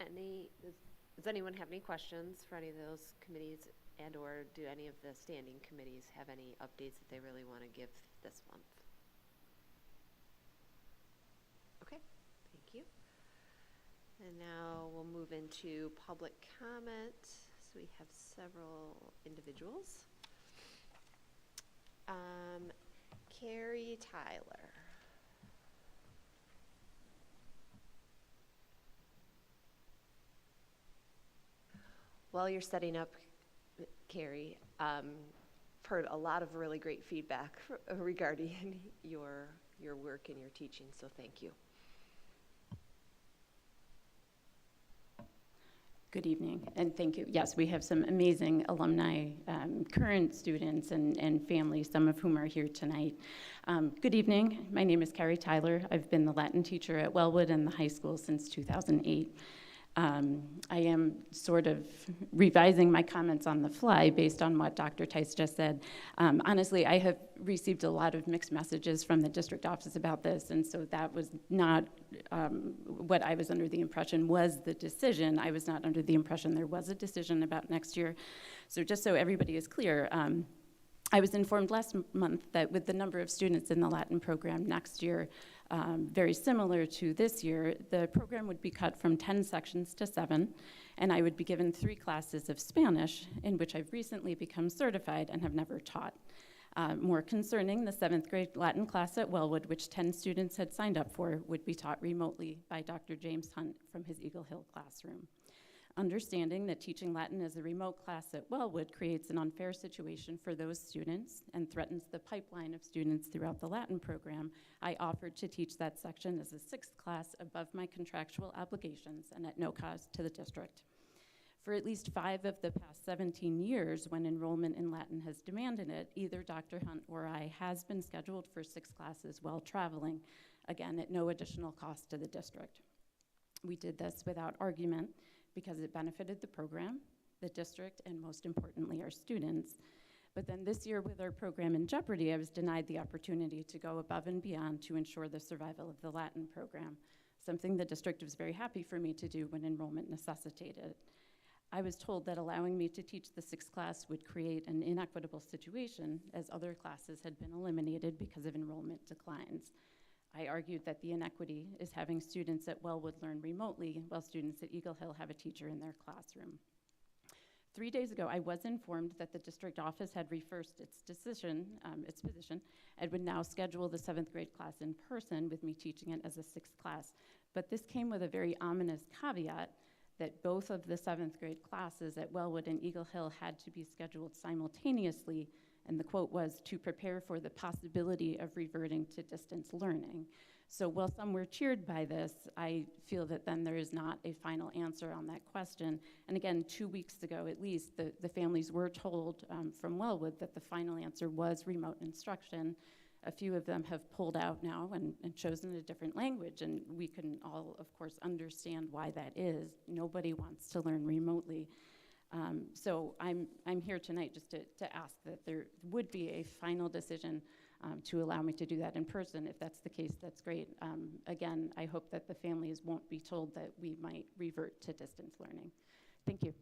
anyone have any questions for any of those committees, and or do any of the standing committees have any updates that they really want to give this month? Okay, thank you. And now we'll move into public comment. So we have several individuals. Carrie Tyler. While you're setting up, Carrie, heard a lot of really great feedback regarding your work and your teaching, so thank you. Good evening, and thank you. Yes, we have some amazing alumni, current students and families, some of whom are here tonight. Good evening. My name is Carrie Tyler. I've been the Latin teacher at Wellwood and the high school since 2008. I am sort of revising my comments on the fly based on what Dr. Tice just said. Honestly, I have received a lot of mixed messages from the district office about this, and so that was not what I was under the impression was the decision. I was not under the impression there was a decision about next year. So just so everybody is clear, I was informed last month that with the number of students in the Latin program next year, very similar to this year, the program would be cut from 10 sections to 7, and I would be given 3 classes of Spanish, in which I've recently become certified and have never taught. More concerning, the 7th grade Latin class at Wellwood, which 10 students had signed up for, would be taught remotely by Dr. James Hunt from his Eagle Hill classroom. Understanding that teaching Latin as a remote class at Wellwood creates an unfair situation for those students and threatens the pipeline of students throughout the Latin program, I offered to teach that section as a 6th class above my contractual obligations and at no cost to the district. For at least 5 of the past 17 years, when enrollment in Latin has demanded it, either Dr. Hunt or I has been scheduled for 6 classes while traveling, again, at no additional cost to the district. We did this without argument because it benefited the program, the district, and most importantly, our students. But then this year, with our program in jeopardy, I was denied the opportunity to go above and beyond to ensure the survival of the Latin program, something the district was very happy for me to do when enrollment necessitated it. I was told that allowing me to teach the 6th class would create an inequitable situation, as other classes had been eliminated because of enrollment declines. I argued that the inequity is having students at Wellwood learn remotely while students at Eagle Hill have a teacher in their classroom. 3 days ago, I was informed that the district office had reversed its position, and would now schedule the 7th grade class in person with me teaching it as a 6th class. But this came with a very ominous caveat that both of the 7th grade classes at Wellwood and Eagle Hill had to be scheduled simultaneously, and the quote was, to prepare for the possibility of reverting to distance learning. So while some were cheered by this, I feel that then there is not a final answer on that question. And again, 2 weeks ago at least, the families were told from Wellwood that the final answer was remote instruction. A few of them have pulled out now and chosen a different language, and we can all, of course, understand why that is. Nobody wants to learn remotely. So I'm here tonight just to ask that there would be a final decision to allow me to do that in person. If that's the case, that's great. Again, I hope that the families won't be told that we might revert to distance learning. Thank you.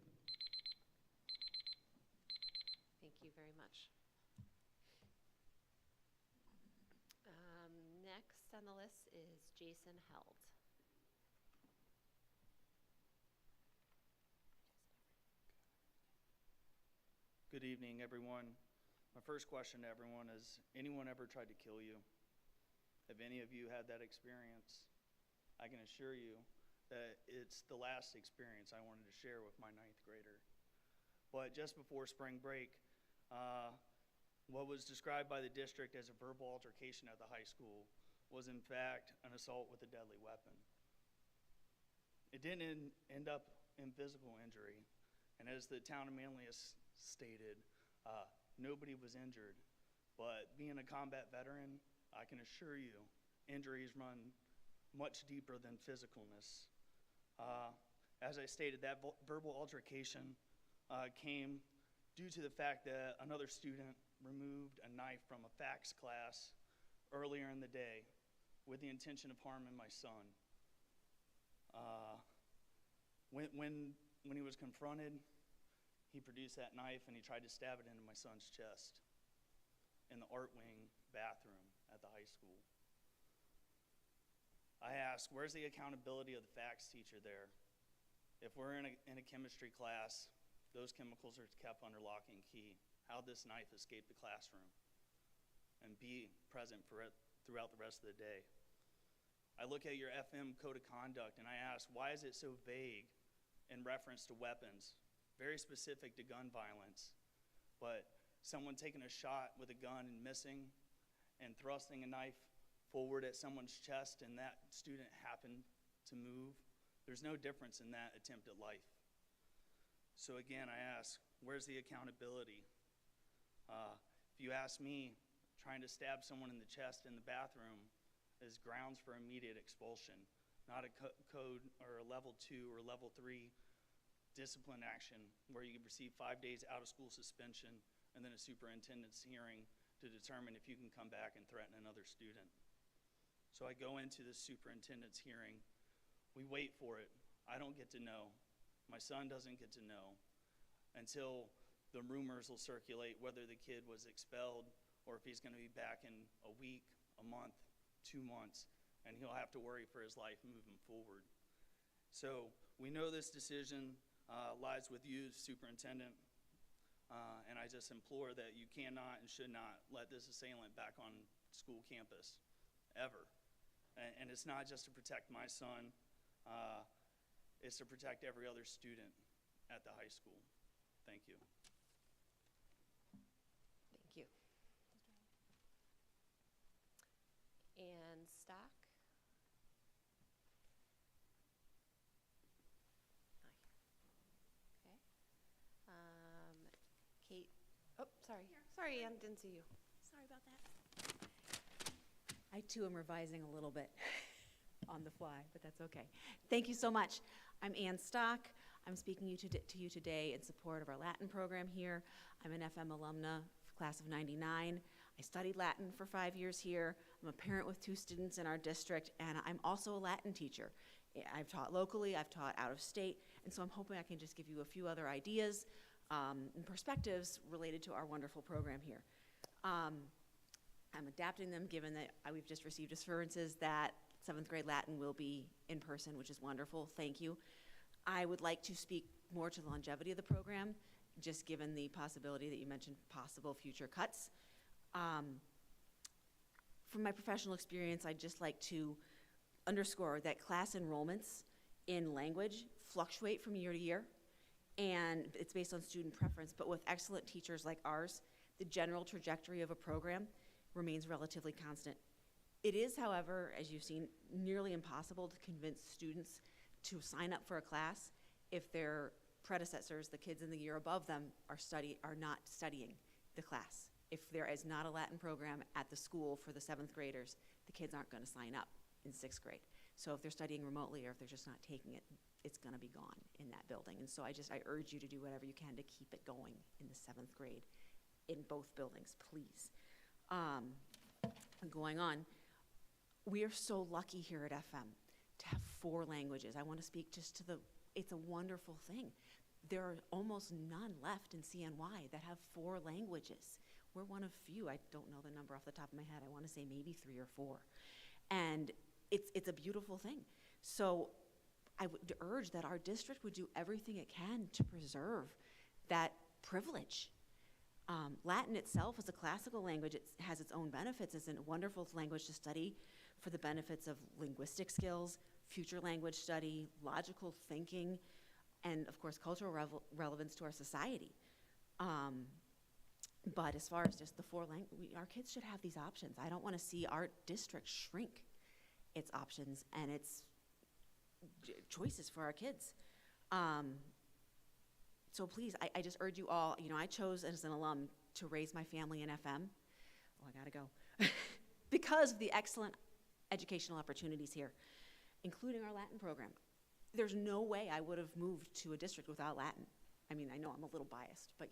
Thank you very much. Next on the list is Jason Held. Good evening, everyone. My first question to everyone is, anyone ever tried to kill you? Have any of you had that experience? I can assure you that it's the last experience I wanted to share with my 9th grader. But just before spring break, what was described by the district as a verbal altercation at the high school was in fact an assault with a deadly weapon. It didn't end up in physical injury, and as the town of Manlius stated, nobody was injured. But being a combat veteran, I can assure you, injuries run much deeper than physicalness. As I stated, that verbal altercation came due to the fact that another student removed a knife from a fax class earlier in the day with the intention of harming my son. When he was confronted, he produced that knife and he tried to stab it into my son's chest in the art wing bathroom at the high school. I asked, where's the accountability of the fax teacher there? If we're in a chemistry class, those chemicals are kept under lock and key. How'd this knife escape the classroom and be present for it throughout the rest of the day? I look at your FM code of conduct and I ask, why is it so vague in reference to weapons? Very specific to gun violence, but someone taking a shot with a gun and missing and thrusting a knife forward at someone's chest and that student happened to move, there's no difference in that attempt at life. So again, I ask, where's the accountability? If you ask me, trying to stab someone in the chest in the bathroom is grounds for immediate expulsion, not a code or a level 2 or level 3 discipline action where you receive 5 days out of school suspension and then a superintendent's hearing to determine if you can come back and threaten another student. So I go into the superintendent's hearing. We wait for it. I don't get to know. My son doesn't get to know until the rumors will circulate whether the kid was expelled or if he's going to be back in a week, a month, 2 months, and he'll have to worry for his life moving forward. So we know this decision lies with you, Superintendent, and I just implore that you cannot and should not let this assailant back on school campus, ever. And it's not just to protect my son, it's to protect every other student at the high school. Thank you. Thank you. And Stock? Okay. Kate, oh, sorry. Sorry, Ann, didn't see you. Sorry about that. I too am revising a little bit. on the fly, but that's okay. Thank you so much. I'm Ann Stock. I'm speaking to you today in support of our Latin program here. I'm an FM alumna, class of '99. I studied Latin for 5 years here. I'm a parent with 2 students in our district, and I'm also a Latin teacher. I've taught locally, I've taught out of state, and so I'm hoping I can just give you a few other ideas and perspectives related to our wonderful program here. I'm adapting them given that we've just received assurances that 7th grade Latin will be in person, which is wonderful. Thank you. I would like to speak more to the longevity of the program, just given the possibility that you mentioned possible future cuts. From my professional experience, I'd just like to underscore that class enrollments in language fluctuate from year to year, and it's based on student preference, but with excellent teachers like ours, the general trajectory of a program remains relatively constant. It is, however, as you've seen, nearly impossible to convince students to sign up for a class if their predecessors, the kids in the year above them, are not studying the class. If there is not a Latin program at the school for the 7th graders, the kids aren't going to sign up in 6th grade. So if they're studying remotely or if they're just not taking it, it's going to be gone in that building. And so I urge you to do whatever you can to keep it going in the 7th grade in both buildings, please. Going on, we are so lucky here at FM to have 4 languages. I want to speak just to it's a wonderful thing. There are almost none left in CNY that have 4 languages. We're one of few. I don't know the number off the top of my head. I want to say maybe 3 or 4. And it's a beautiful thing. So I would urge that our district would do everything it can to preserve that privilege. Latin itself is a classical language. It has its own benefits. It's a wonderful language to study for the benefits of linguistic skills, future language study, logical thinking, and of course cultural relevance to our society. But as far as just the 4 languages, our kids should have these options. I don't want to see our district shrink its options and its choices for our kids. So please, I just urge you all, I chose as an alum to raise my family in FM. Oh, I gotta go. Because of the excellent educational opportunities here, including our Latin program. There's no way I would have moved to a district without Latin. I mean, I know I'm a little biased, but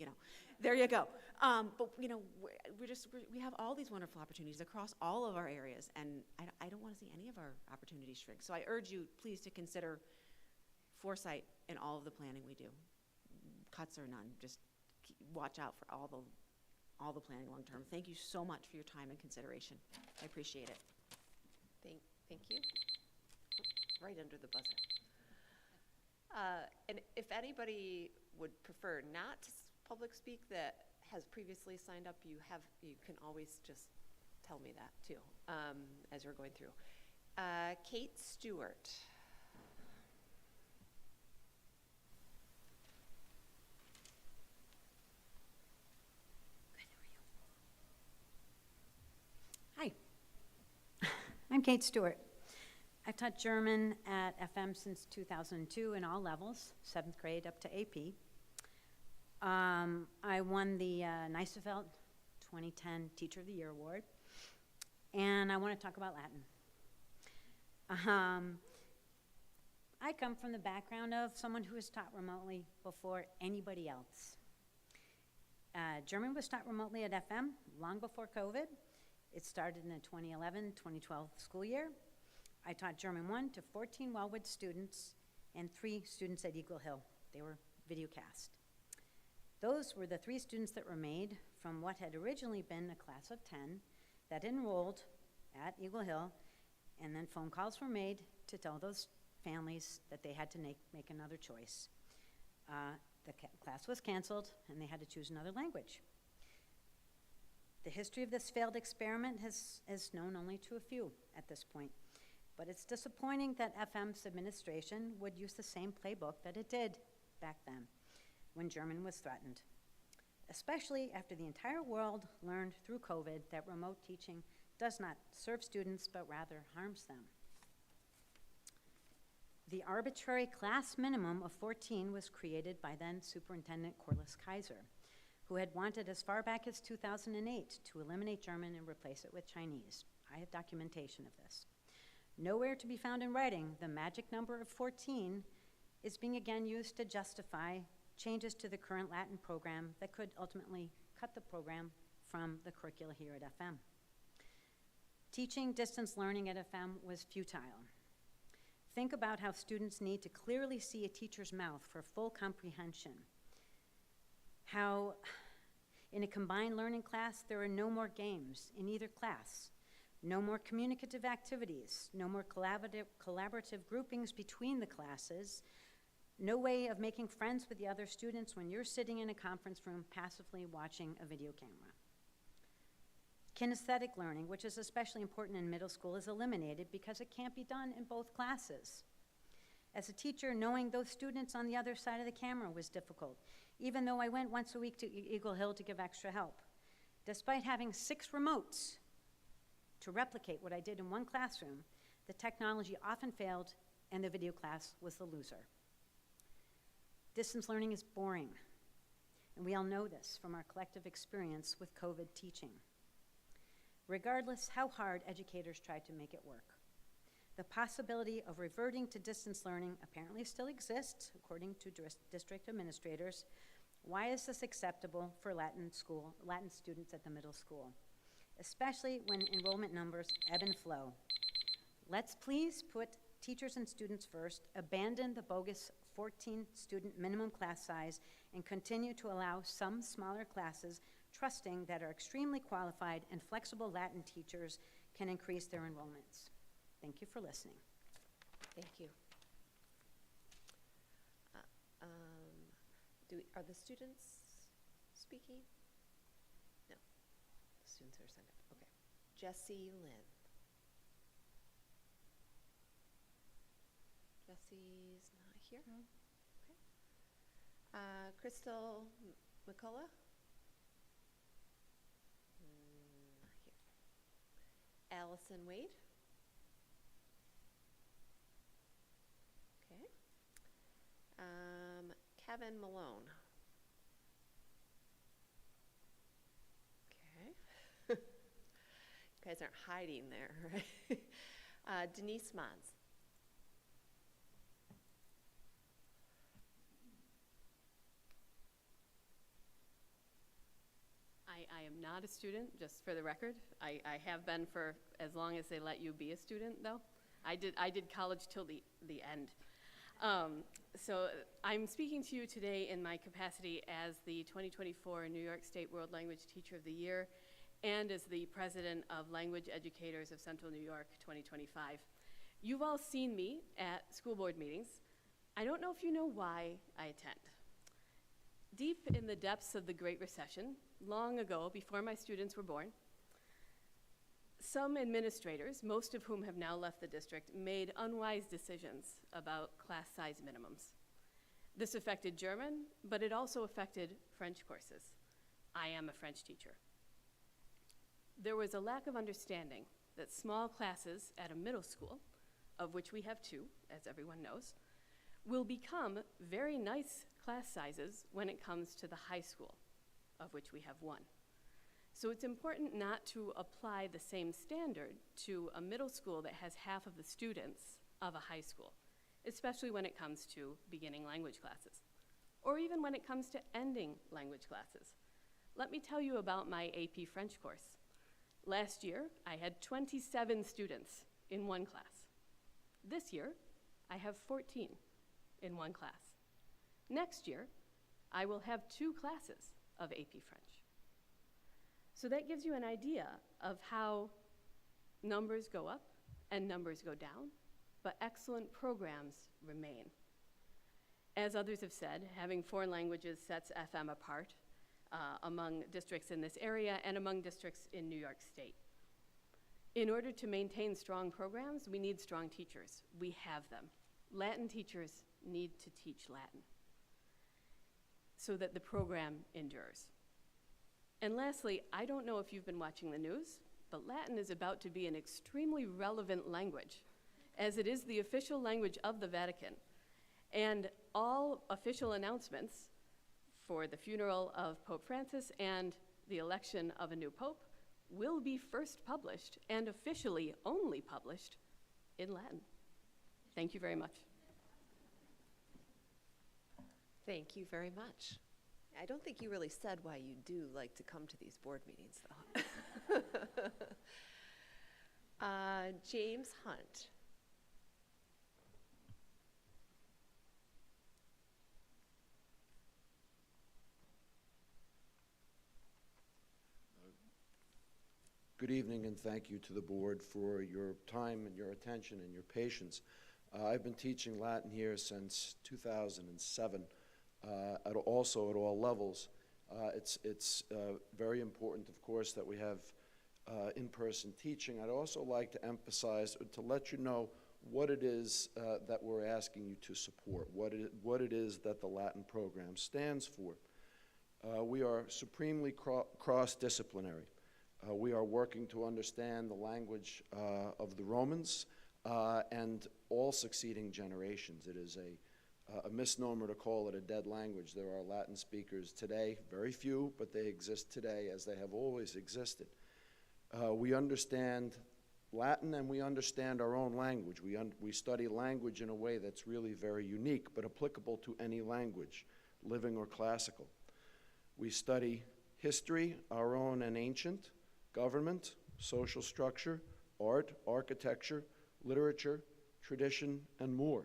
there you go. But we have all these wonderful opportunities across all of our areas, and I don't want to see any of our opportunities shrink. So I urge you, please, to consider foresight in all of the planning we do. Cuts or none, just watch out for all the planning long term. Thank you so much for your time and consideration. I appreciate it. Thank you. Right under the buzzer. And if anybody would prefer not to public speak that has previously signed up, you can always just tell me that too, as you're going through. Kate Stewart. Hi, I'm Kate Stewart. I've taught German at FM since 2002 in all levels, 7th grade up to AP. I won the Neisefeld 2010 Teacher of the Year Award, and I want to talk about Latin. I come from the background of someone who was taught remotely before anybody else. German was taught remotely at FM long before COVID. It started in the 2011-2012 school year. I taught German 1 to 14 Wellwood students and 3 students at Eagle Hill. They were videocast. Those were the 3 students that were made from what had originally been a class of 10 that enrolled at Eagle Hill, and then phone calls were made to tell those families that they had to make another choice. The class was canceled, and they had to choose another language. The history of this failed experiment is known only to a few at this point, but it's disappointing that FM's administration would use the same playbook that it did back then when German was threatened, especially after the entire world learned through COVID that remote teaching does not serve students but rather harms them. The arbitrary class minimum of 14 was created by then Superintendent Corliss Kaiser, who had wanted as far back as 2008 to eliminate German and replace it with Chinese. I have documentation of this. Nowhere to be found in writing, the magic number of 14 is being again used to justify changes to the current Latin program that could ultimately cut the program from the curricula here at FM. Teaching distance learning at FM was futile. Think about how students need to clearly see a teacher's mouth for full comprehension. How in a combined learning class, there are no more games in either class, no more communicative activities, no more collaborative groupings between the classes, no way of making friends with the other students when you're sitting in a conference room passively watching a video camera. Kinesthetic learning, which is especially important in middle school, is eliminated because it can't be done in both classes. As a teacher, knowing those students on the other side of the camera was difficult, even though I went once a week to Eagle Hill to give extra help. Despite having 6 remotes to replicate what I did in one classroom, the technology often failed and the video class was the loser. Distance learning is boring, and we all know this from our collective experience with COVID teaching. Regardless how hard educators tried to make it work, the possibility of reverting to distance learning apparently still exists, according to district administrators. Why is this acceptable for Latin students at the middle school, especially when enrollment numbers ebb and flow? Let's please put teachers and students first, abandon the bogus 14-student minimum class size, and continue to allow some smaller classes, trusting that our extremely qualified and flexible Latin teachers can increase their enrollments. Thank you for listening. Thank you. Are the students speaking? No. The students are signed up. Okay. Jessie Lynn. Jessie's not here. Okay. Crystal McCullough. Not here. Allison Wade. Okay. Kevin Malone. Okay. You guys aren't hiding there, right? Denise Mons. I am not a student, just for the record. I have been for as long as they let you be a student, though. I did college till the end. So I'm speaking to you today in my capacity as the 2024 New York State World Language Teacher of the Year and as the President of Language Educators of Central New York 2025. You've all seen me at school board meetings. I don't know if you know why I attend. Deep in the depths of the Great Recession, long ago, before my students were born, some administrators, most of whom have now left the district, made unwise decisions about class size minimums. This affected German, but it also affected French courses. I am a French teacher. There was a lack of understanding that small classes at a middle school, of which we have 2, as everyone knows, will become very nice class sizes when it comes to the high school, of which we have 1. So it's important not to apply the same standard to a middle school that has half of the students of a high school, especially when it comes to beginning language classes, or even when it comes to ending language classes. Let me tell you about my AP French course. Last year, I had 27 students in one class. This year, I have 14 in one class. Next year, I will have 2 classes of AP French. So that gives you an idea of how numbers go up and numbers go down, but excellent programs remain. As others have said, having foreign languages sets FM apart among districts in this area and among districts in New York State. In order to maintain strong programs, we need strong teachers. We have them. Latin teachers need to teach Latin so that the program endures. And lastly, I don't know if you've been watching the news, but Latin is about to be an extremely relevant language, as it is the official language of the Vatican. And all official announcements for the funeral of Pope Francis and the election of a new pope will be first published and officially only published in Latin. Thank you very much. Thank you very much. I don't think you really said why you do like to come to these board meetings, though. James Hunt. Good evening, and thank you to the board for your time and your attention and your patience. I've been teaching Latin here since 2007, also at all levels. It's very important, of course, that we have in-person teaching. I'd also like to emphasize, to let you know what it is that we're asking you to support, what it is that the Latin program stands for. We are supremely cross-disciplinary. We are working to understand the language of the Romans and all succeeding generations. It is a misnomer to call it a dead language. There are Latin speakers today, very few, but they exist today as they have always existed. We understand Latin and we understand our own language. We study language in a way that's really very unique, but applicable to any language, living or classical. We study history, our own and ancient, government, social structure, art, architecture, literature, tradition, and more.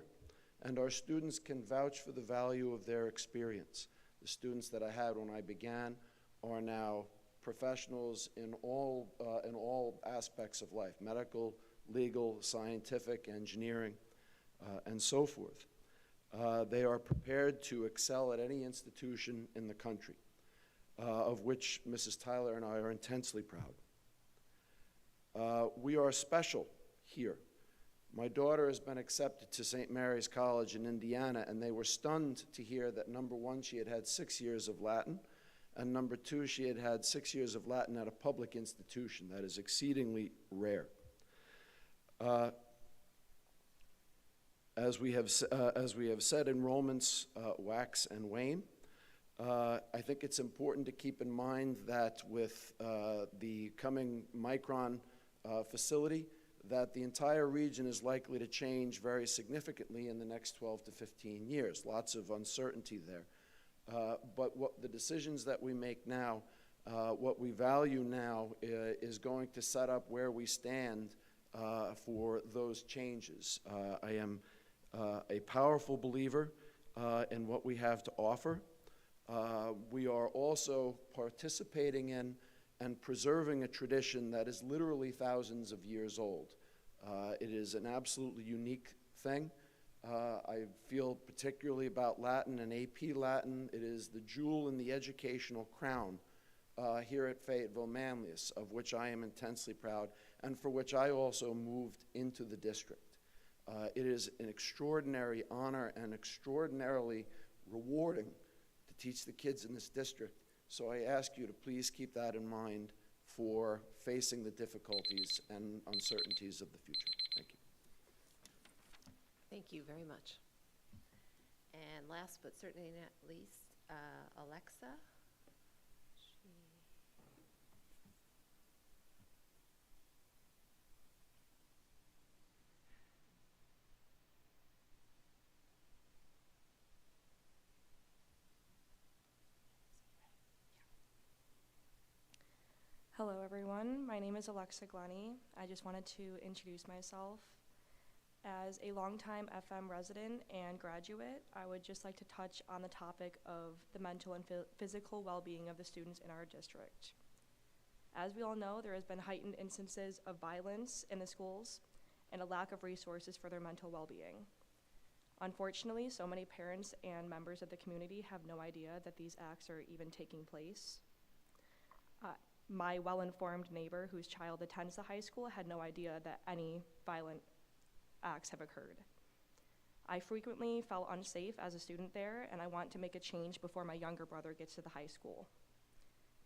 And our students can vouch for the value of their experience. The students that I had when I began are now professionals in all aspects of life, medical, legal, scientific, engineering, and so forth. They are prepared to excel at any institution in the country, of which Mrs. Tyler and I are intensely proud. We are special here. My daughter has been accepted to St. Mary's College in Indiana, and they were stunned to hear that, number one, she had had 6 years of Latin, and number two, she had had 6 years of Latin at a public institution. That is exceedingly rare. As we have said, enrollments wax and wane. I think it's important to keep in mind that with the coming Micron facility, that the entire region is likely to change very significantly in the next 12 to 15 years. Lots of uncertainty there. But what the decisions that we make now, what we value now, is going to set up where we stand for those changes. I am a powerful believer in what we have to offer. We are also participating in and preserving a tradition that is literally thousands of years old. It is an absolutely unique thing. I feel particularly about Latin and AP Latin. It is the jewel in the educational crown here at Fayetteville-Manlius, of which I am intensely proud, and for which I also moved into the district. It is an extraordinary honor and extraordinarily rewarding to teach the kids in this district. So I ask you to please keep that in mind for facing the difficulties and uncertainties of the future. Thank you. Thank you very much. And last but certainly not least, Alexa. Hello everyone, my name is Alexa Glenny. I just wanted to introduce myself. As a longtime FM resident and graduate, I would just like to touch on the topic of the mental and physical well-being of the students in our district. As we all know, there has been heightened instances of violence in the schools and a lack of resources for their mental well-being. Unfortunately, so many parents and members of the community have no idea that these acts are even taking place. My well-informed neighbor whose child attends the high school had no idea that any violent acts have occurred. I frequently felt unsafe as a student there, and I want to make a change before my younger brother gets to the high school.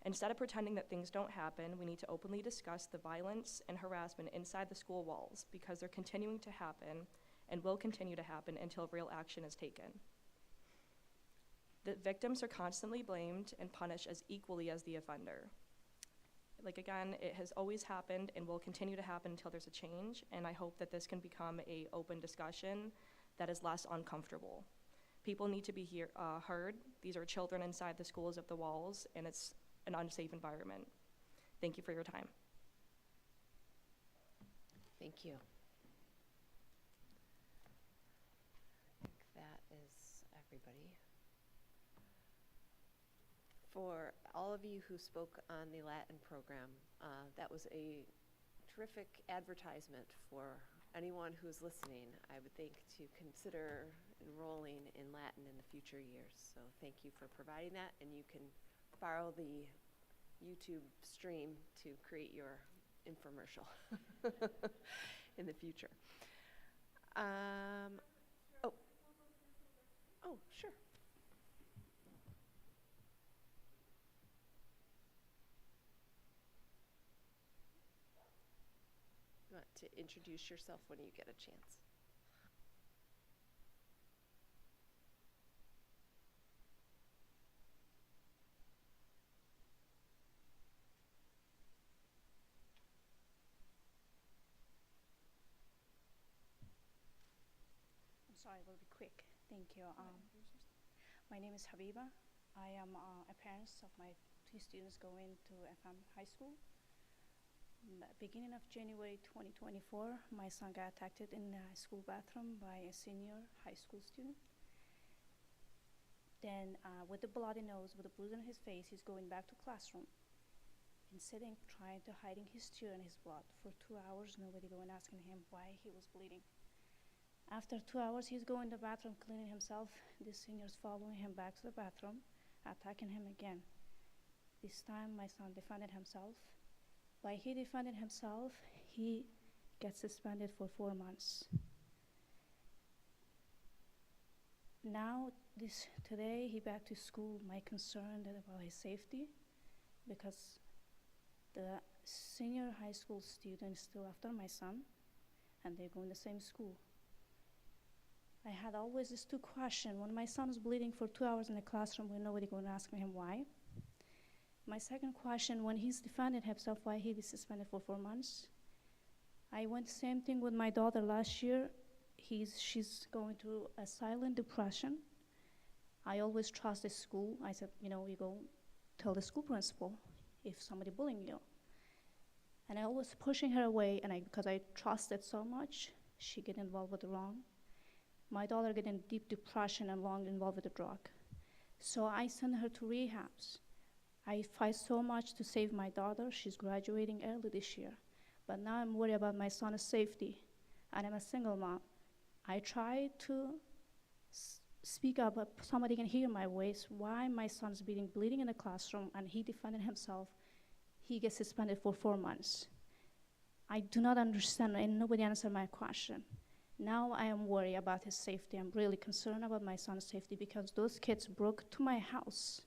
Instead of pretending that things don't happen, we need to openly discuss the violence and harassment inside the school walls, because they're continuing to happen and will continue to happen until real action is taken. The victims are constantly blamed and punished as equally as the offender. Like, again, it has always happened and will continue to happen until there's a change, and I hope that this can become a open discussion that is less uncomfortable. People need to be heard. These are children inside the schools of the walls, and it's an unsafe environment. Thank you for your time. Thank you. I think that is everybody. For all of you who spoke on the Latin program, that was a terrific advertisement for anyone who's listening. I would think to consider enrolling in Latin in the future years. So thank you for providing that, and you can borrow the YouTube stream to create your infomercial in the future. Oh, sure. You want to introduce yourself when you get a chance. I'm sorry, I will be quick. Thank you. My name is Habiba. I am a parent of my 2 students going to FM High School. Beginning of January 2024, my son got attacked in the school bathroom by a senior high school student. Then with the bloody nose, with a bruise on his face, he's going back to classroom and sitting, trying to hiding his tear and his blood. For 2 hours, nobody going asking him why he was bleeding. After 2 hours, he's going to the bathroom, cleaning himself. The senior's following him back to the bathroom, attacking him again. This time, my son defended himself. While he defended himself, he gets suspended for 4 months. Now, today, he back to school. My concern is about his safety, because the senior high school student is still after my son, and they go in the same school. I had always these 2 questions. When my son is bleeding for 2 hours in the classroom, when nobody going to ask him why. My second question, when he's defending himself, why he was suspended for 4 months. I went the same thing with my daughter last year. She's going through a silent depression. I always trust the school. I said, you go tell the school principal if somebody bullying you. And I was pushing her away, and because I trusted so much, she get involved with the wrong. My daughter get in deep depression and long involved with the drug. So I sent her to rehabs. I fight so much to save my daughter. She's graduating early this year. But now I'm worried about my son's safety, and I'm a single mom. I try to speak up, but somebody can hear my voice. Why my son's bleeding in the classroom, and he defended himself. He gets suspended for 4 months. I do not understand, and nobody answered my question. Now I am worried about his safety. I'm really concerned about my son's safety, because those kids broke to my house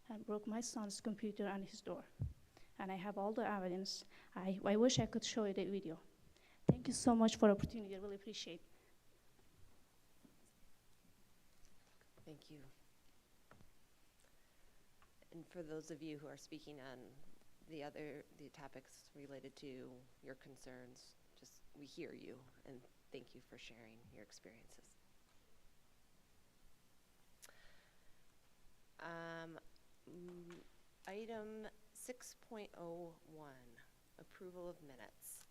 and broke my son's computer and his door. And I have all the evidence. I wish I could show you the video. Thank you so much for the opportunity. I really appreciate it. Thank you. And for those of you who are speaking on the topics related to your concerns, we hear you, and thank you for sharing your experiences. Item 6.01, approval of minutes.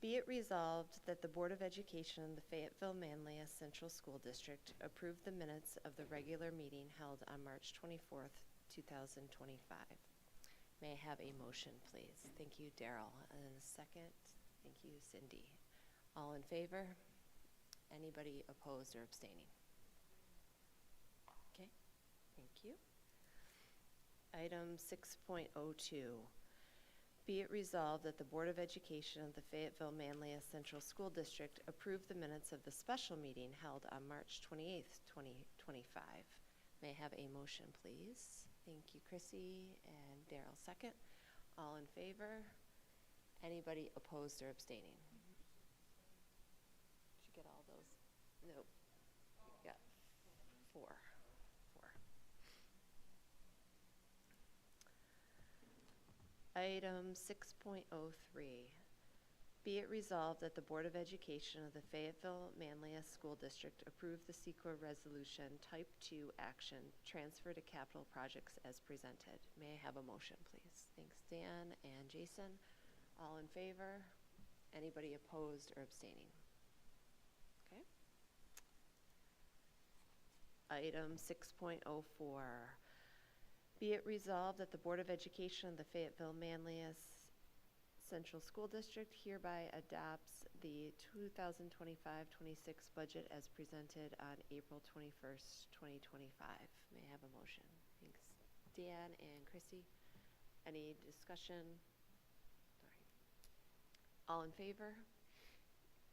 Be it resolved that the Board of Education of the Fayetteville-Manlius Central School District approve the minutes of the regular meeting held on March 24th, 2025. May I have a motion, please? Thank you, Daryl. And a second. Thank you, Cindy. All in favor? Anybody opposed or abstaining? Okay, thank you. Item 6.02. Be it resolved that the Board of Education of the Fayetteville-Manlius Central School District approve the minutes of the special meeting held on March 28th, 2025. May I have a motion, please? Thank you, Chrissy, and Daryl, second. All in favor? Anybody opposed or abstaining? Did you get all those? No. You got 4. Item 6.03, be it resolved that the Board of Education of the Fayetteville-Manlius School District approve the CEQA Resolution Type 2 action, transfer to capital projects as presented. May I have a motion, please? Thanks, Dan and Jason. All in favor? Anybody opposed or abstaining? Okay. Item 6.04, be it resolved that the Board of Education of the Fayetteville-Manlius Central School District hereby adopts the 2025-26 budget as presented on April 21st, 2025. May I have a motion? Thanks, Dan and Chrissy. Any discussion? Sorry. All in favor?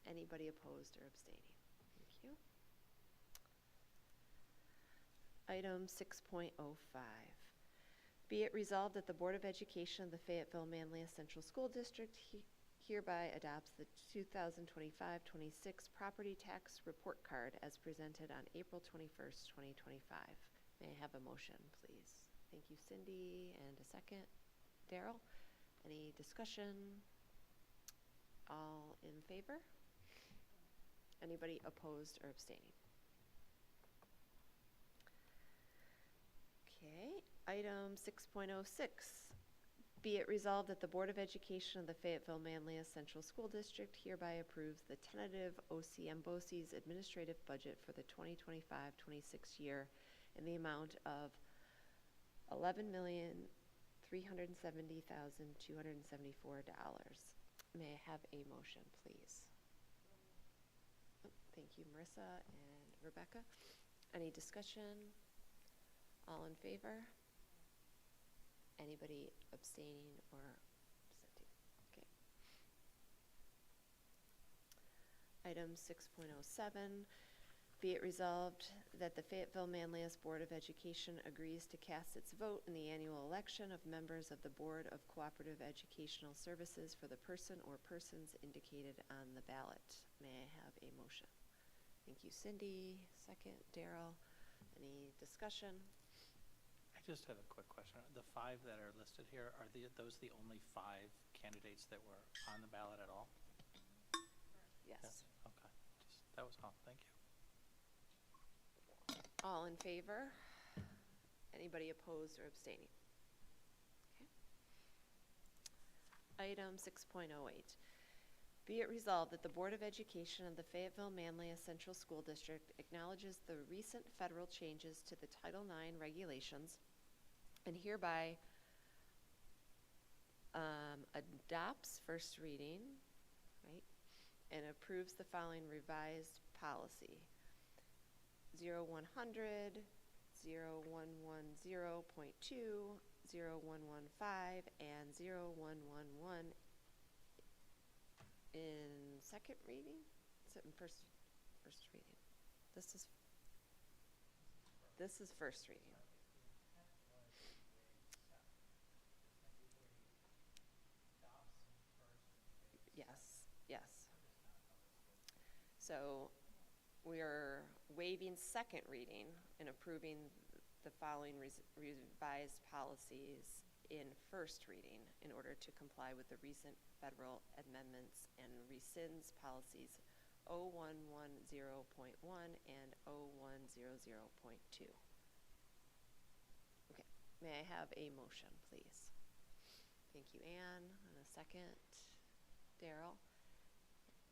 Anybody opposed or abstaining? Thank you. Item 6.05. Be it resolved that the Board of Education of the Fayetteville-Manlius Central School District hereby adopts the 2025-26 property tax report card as presented on April 21st, 2025. May I have a motion, please? Thank you, Cindy. And a second. Daryl, any discussion? All in favor? Anybody opposed or abstaining? Okay. Item 6.06, be it resolved that the Board of Education of the Fayetteville-Manlius Central School District hereby approves the tentative OCM BOCES administrative budget for the 2025-26 year in the amount of $11,370,274. May I have a motion, please? Oh, thank you, Marissa and Rebecca. Any discussion? All in favor? Anybody abstaining or dissenting? Okay. Item 6.07, be it resolved that the Fayetteville-Manlius Board of Education agrees to cast its vote in the annual election of members of the Board of Cooperative Educational Services for the person or persons indicated on the ballot. May I have a motion? Thank you, Cindy. Second, Daryl. Any discussion? I just have a quick question. The 5 that are listed here, are those the only 5 candidates that were on the ballot at all? Yes. Yeah. Okay. That was all. Thank you. All in favor? Anybody opposed or abstaining? Okay. Item 6.08. Be it resolved that the Board of Education of the Fayetteville-Manlius Central School District acknowledges the recent federal changes to the Title IX regulations and hereby adopts first reading, right, and approves the following revised policy. 0100, 0110.2, 0115, and 0111 in second reading? Is it in first reading? This is first reading. Yes. So we're waiving second reading and approving the following revised policies in first reading in order to comply with the recent federal amendments and rescinds policies 0110.1 and 0100.2. Okay, may I have a motion, please? Thank you, Anne. And a second, Daryl.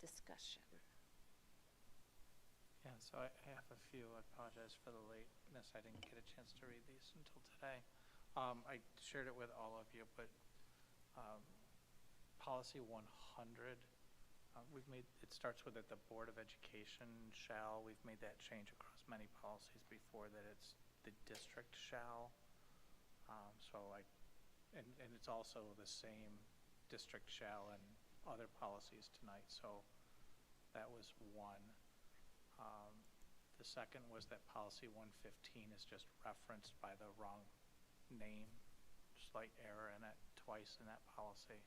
Discussion. Yeah, so I have a few. I apologize for the lateness. I didn't get a chance to read these until today. I shared it with all of you, but policy 100, it starts with it, the Board of Education shall. We've made that change across many policies before, that it's the district shall. And it's also the same district shall and other policies tonight, so that was one. The second was that policy 115 is just referenced by the wrong name, slight error in it twice in that policy.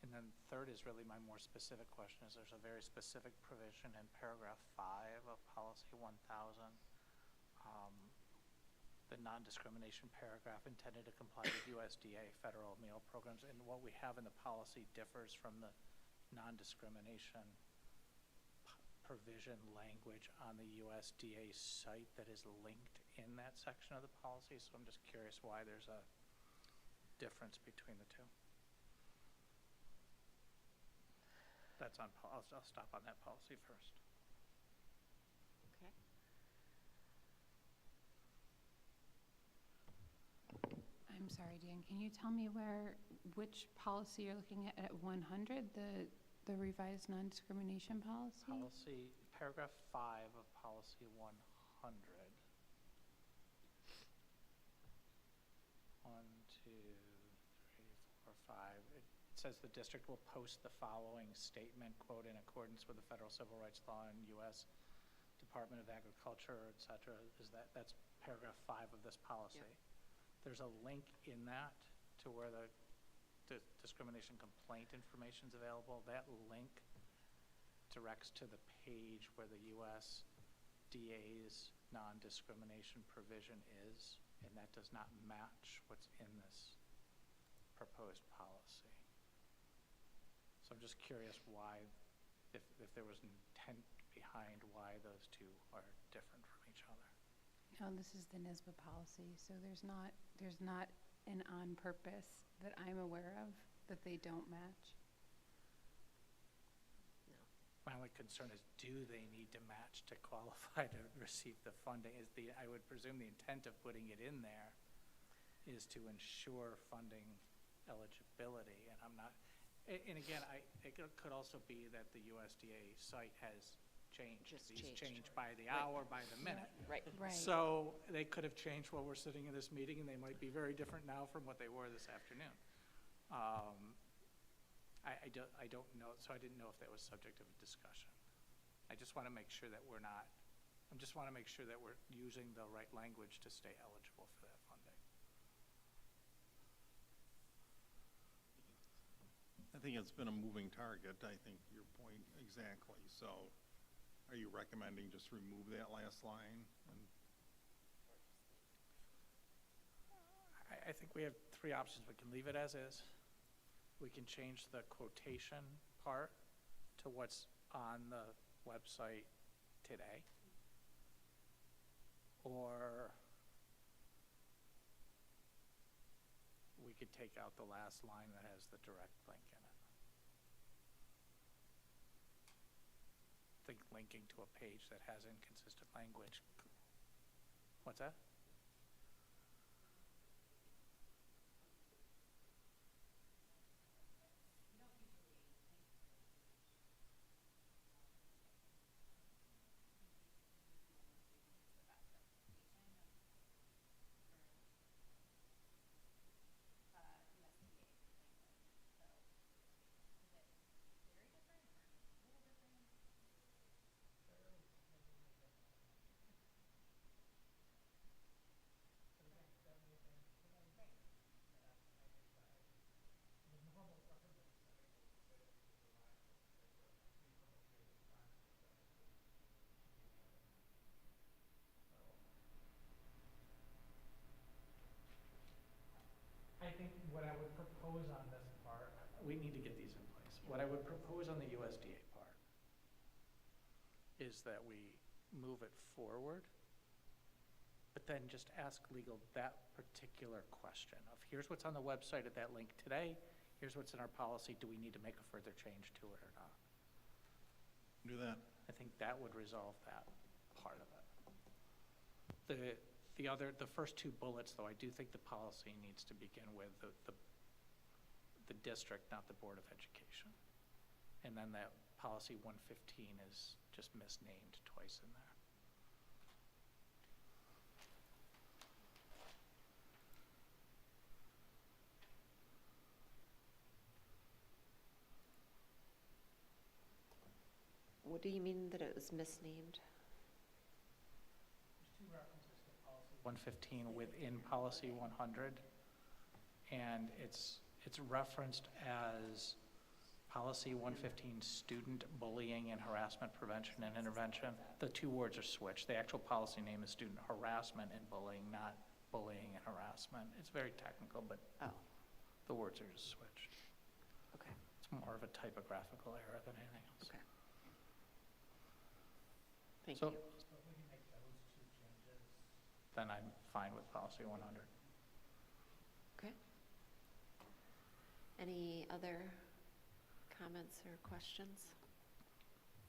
And then third is really my more specific question, is there's a very specific provision in paragraph 5 of policy 1000 the non-discrimination paragraph intended to comply with USDA federal meal programs, and what we have in the policy differs from the non-discrimination provision language on the USDA site that is linked in that section of the policy, so I'm just curious why there's a difference between the two. That's on, I'll stop on that policy first. Okay. I'm sorry, Dan, can you tell me which policy you're looking at 100, the revised non-discrimination policy? Policy, paragraph 5 of policy 100. 1, 2, 3, 4, 5. It says the district will post the following statement, quote, in accordance with the federal civil rights law and U.S. Department of Agriculture, et cetera. That's paragraph 5 of this policy. Yeah. There's a link in that to where the discrimination complaint information is available. That link directs to the page where the USDA's non-discrimination provision is, and that does not match what's in this proposed policy. So I'm just curious why, if there was an intent behind why those two are different from each other. No, this is the NISBA policy, so there's not an on purpose that I'm aware of that they don't match. No. My only concern is, do they need to match to qualify to receive the funding? I would presume the intent of putting it in there is to ensure funding eligibility, and I'm not, and again, it could also be that the USDA site has changed. These change by the hour, by the minute. Right. Right. So they could have changed while we're sitting in this meeting, and they might be very different now from what they were this afternoon. I don't know, so I didn't know if that was subject of a discussion. I just want to make sure that we're using the right language to stay eligible for that funding. I think it's been a moving target, I think your point exactly. So are you recommending just remove that last line? I think we have 3 options. We can leave it as is. We can change the quotation part to what's on the website today. Or we could take out the last line that has the direct link in it. I think linking to a page that has inconsistent language. What's that? I think what I would propose on this part, we need to get these in place. What I would propose on the USDA part is that we move it forward, but then just ask legal that particular question of, here's what's on the website at that link today, here's what's in our policy, do we need to make a further change to it or not? Do that. I think that would resolve that part of it. The first 2 bullets, though, I do think the policy needs to begin with the district, not the Board of Education. And then that policy 115 is just misnamed twice in there. What do you mean that it was misnamed? There's 2 references to policy 115 within policy 100, and it's referenced as policy 115 student bullying and harassment prevention and intervention. The 2 words are switched. The actual policy name is student harassment and bullying, not bullying and harassment. It's very technical, but the words are just switched. Okay. It's more of a typographical error than anything else. Okay. Thank So, you. then I'm fine with policy 100. Okay. Any other comments or questions?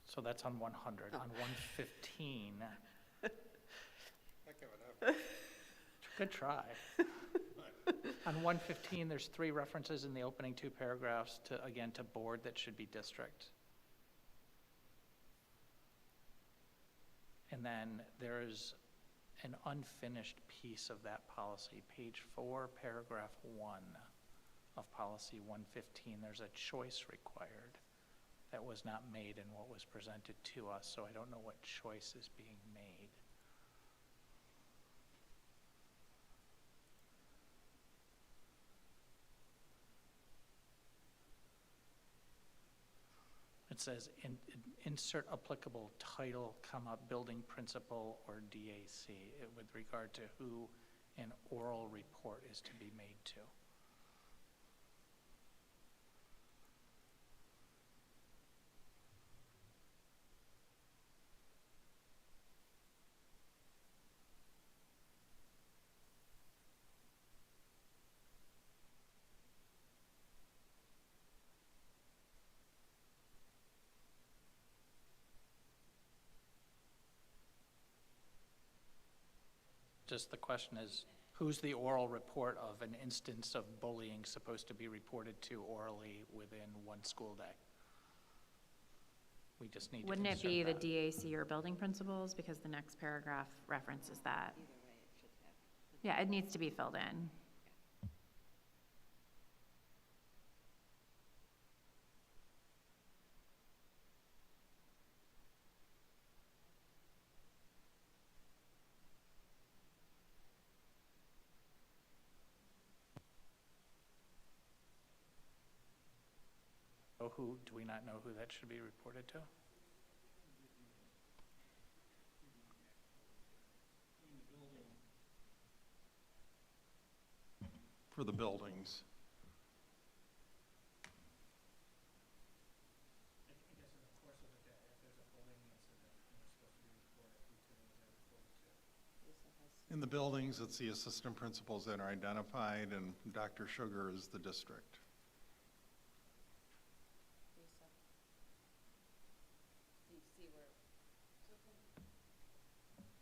So that's on 100. Oh. On 115. I give it up. Good try. On 115, there's 3 references in the opening 2 paragraphs to, again, to board that should be district. And then there's an unfinished piece of that policy, page 4, paragraph 1 of policy 115. There's a choice required that was not made in what was presented to us, so I don't know what choice is being made. It says, insert applicable title, comma, building principal or DAC, with regard to who an oral report is to be made to. Just the question is, who's the oral report of an instance of bullying supposed to be reported to orally within one school day? We just need to Wouldn't it insert be that. the DAC or building principals, because the next paragraph references that? Yeah, it needs to be filled in. Oh, who, do we not know who that should be reported to? For the buildings. In the buildings, it's the assistant principals that are identified, and Dr. Sugar is the district.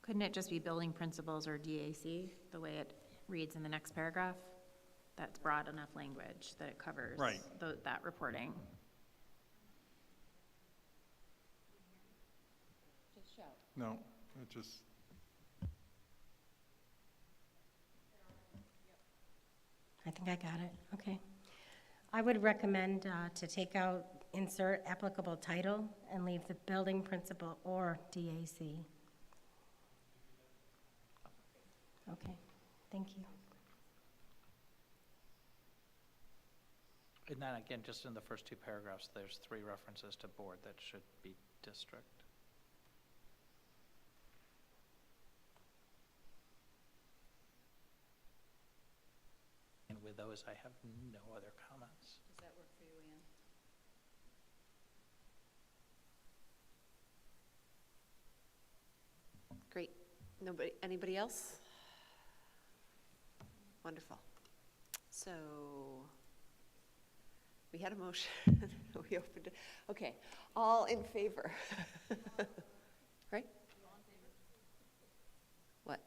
Couldn't it just be building principals or DAC, the way it reads in the next paragraph? That's broad enough language that it covers Right. that reporting. Just shout. No, it just, I think I got it, okay. I would recommend to take out insert applicable title and leave the building principal or DAC. Okay, thank you. And then again, just in the first 2 paragraphs, there's 3 references to board that should be district. And with those, I have no other comments. Does that work for you, Ann? Great. Nobody, anybody else? Wonderful. So, we had a motion, we opened it. Okay, all in favor? Right? What?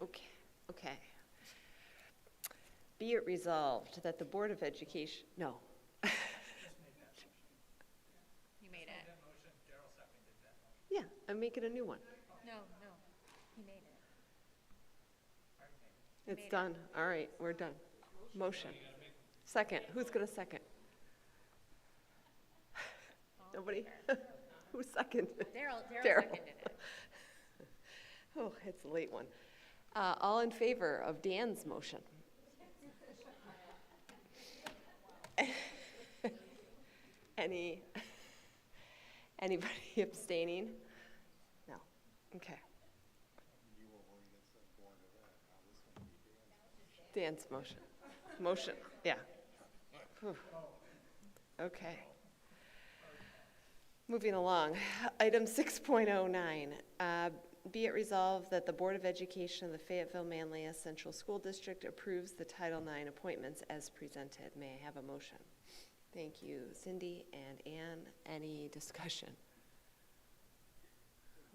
Okay, okay. Be it resolved that the Board of Education, no. You made it. Yeah, I'm making a new one. No, he made it. It's done. All right, we're done. Motion. Second. Who's going to second? Nobody? Who seconded? Daryl Daryl. seconded it. Oh, it's a late one. All in favor of Dan's motion? Anybody abstaining? No. Okay. Dan's motion. Motion, yeah. Whew. Okay. Moving along, item 6.09. Be it resolved that the Board of Education of the Fayetteville-Manlius Central School District approves the Title IX appointments as presented. May I have a motion? Thank you, Cindy and Ann. Any discussion?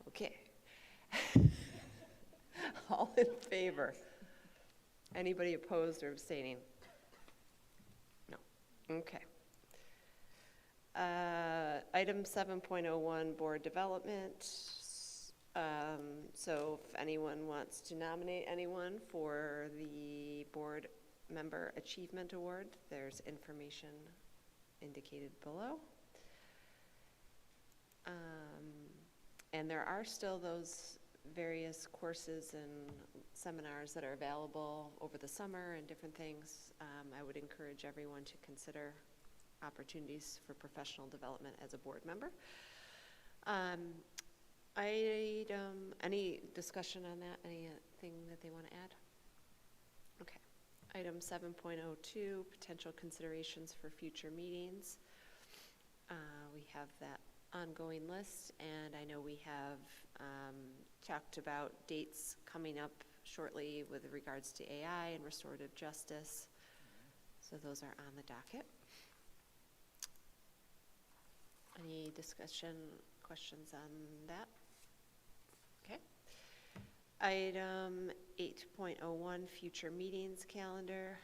Okay. All in favor? Anybody opposed or abstaining? No. Okay. Item 7.01, Board Development. So if anyone wants to nominate anyone for the Board Member Achievement Award, there's information indicated below. And there are still those various courses and seminars that are available over the summer and different things. I would encourage everyone to consider opportunities for professional development as a board member. Any discussion on that? Anything that they want to add? Okay. Item 7.02, potential considerations for future meetings. We have that ongoing list, and I know we have talked about dates coming up shortly with regards to AI and restorative justice. So those are on the docket. Any discussion, questions on that? Okay. Item 8.01, future meetings calendar.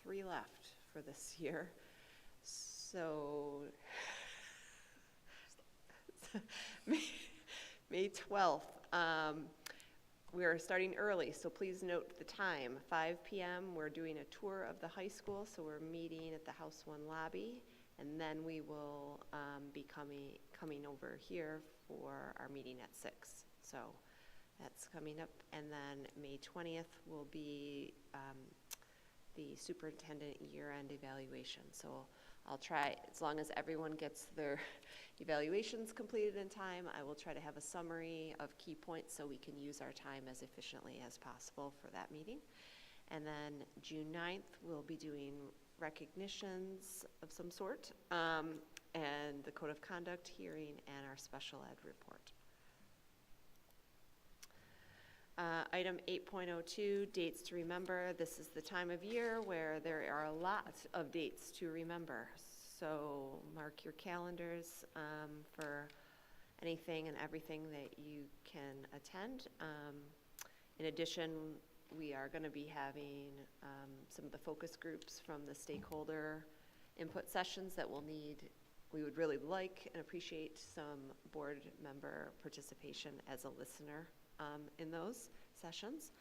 3 left for this year. So May 12th. We are starting early, so please note the time. 5 p.m. We're doing a tour of the high school, so we're meeting at the House 1 lobby, and then we will be coming over here for our meeting at 6. So that's coming up, and then May 20th will be the superintendent year-end evaluation. So I'll try, as long as everyone gets their evaluations completed in time, I will try to have a summary of key points so we can use our time as efficiently as possible for that meeting. And then June 9th, we'll be doing recognitions of some sort, and the code of conduct hearing and our special ed report. Item 8.02, dates to remember. This is the time of year where there are a lot of dates to remember. So mark your calendars for anything and everything that you can attend. In addition, we are going to be having some of the focus groups from the stakeholder input sessions that we'll need. We would really like and appreciate some board member participation as a listener in those sessions.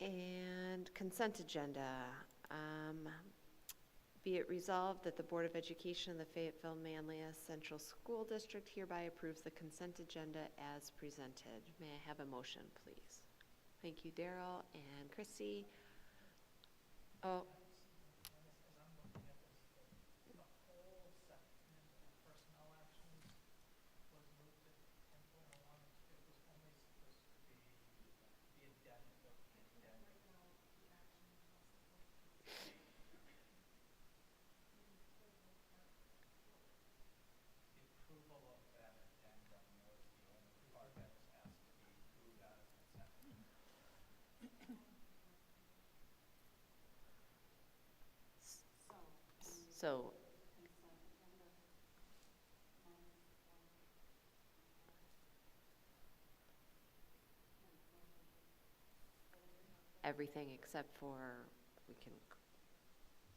And consent agenda. Be it resolved that the Board of Education of the Fayetteville-Manlius Central School District hereby approves the consent agenda as presented. May I have a motion, please? Thank you, Daryl and Chrissy. Oh. So, everything except for, we can,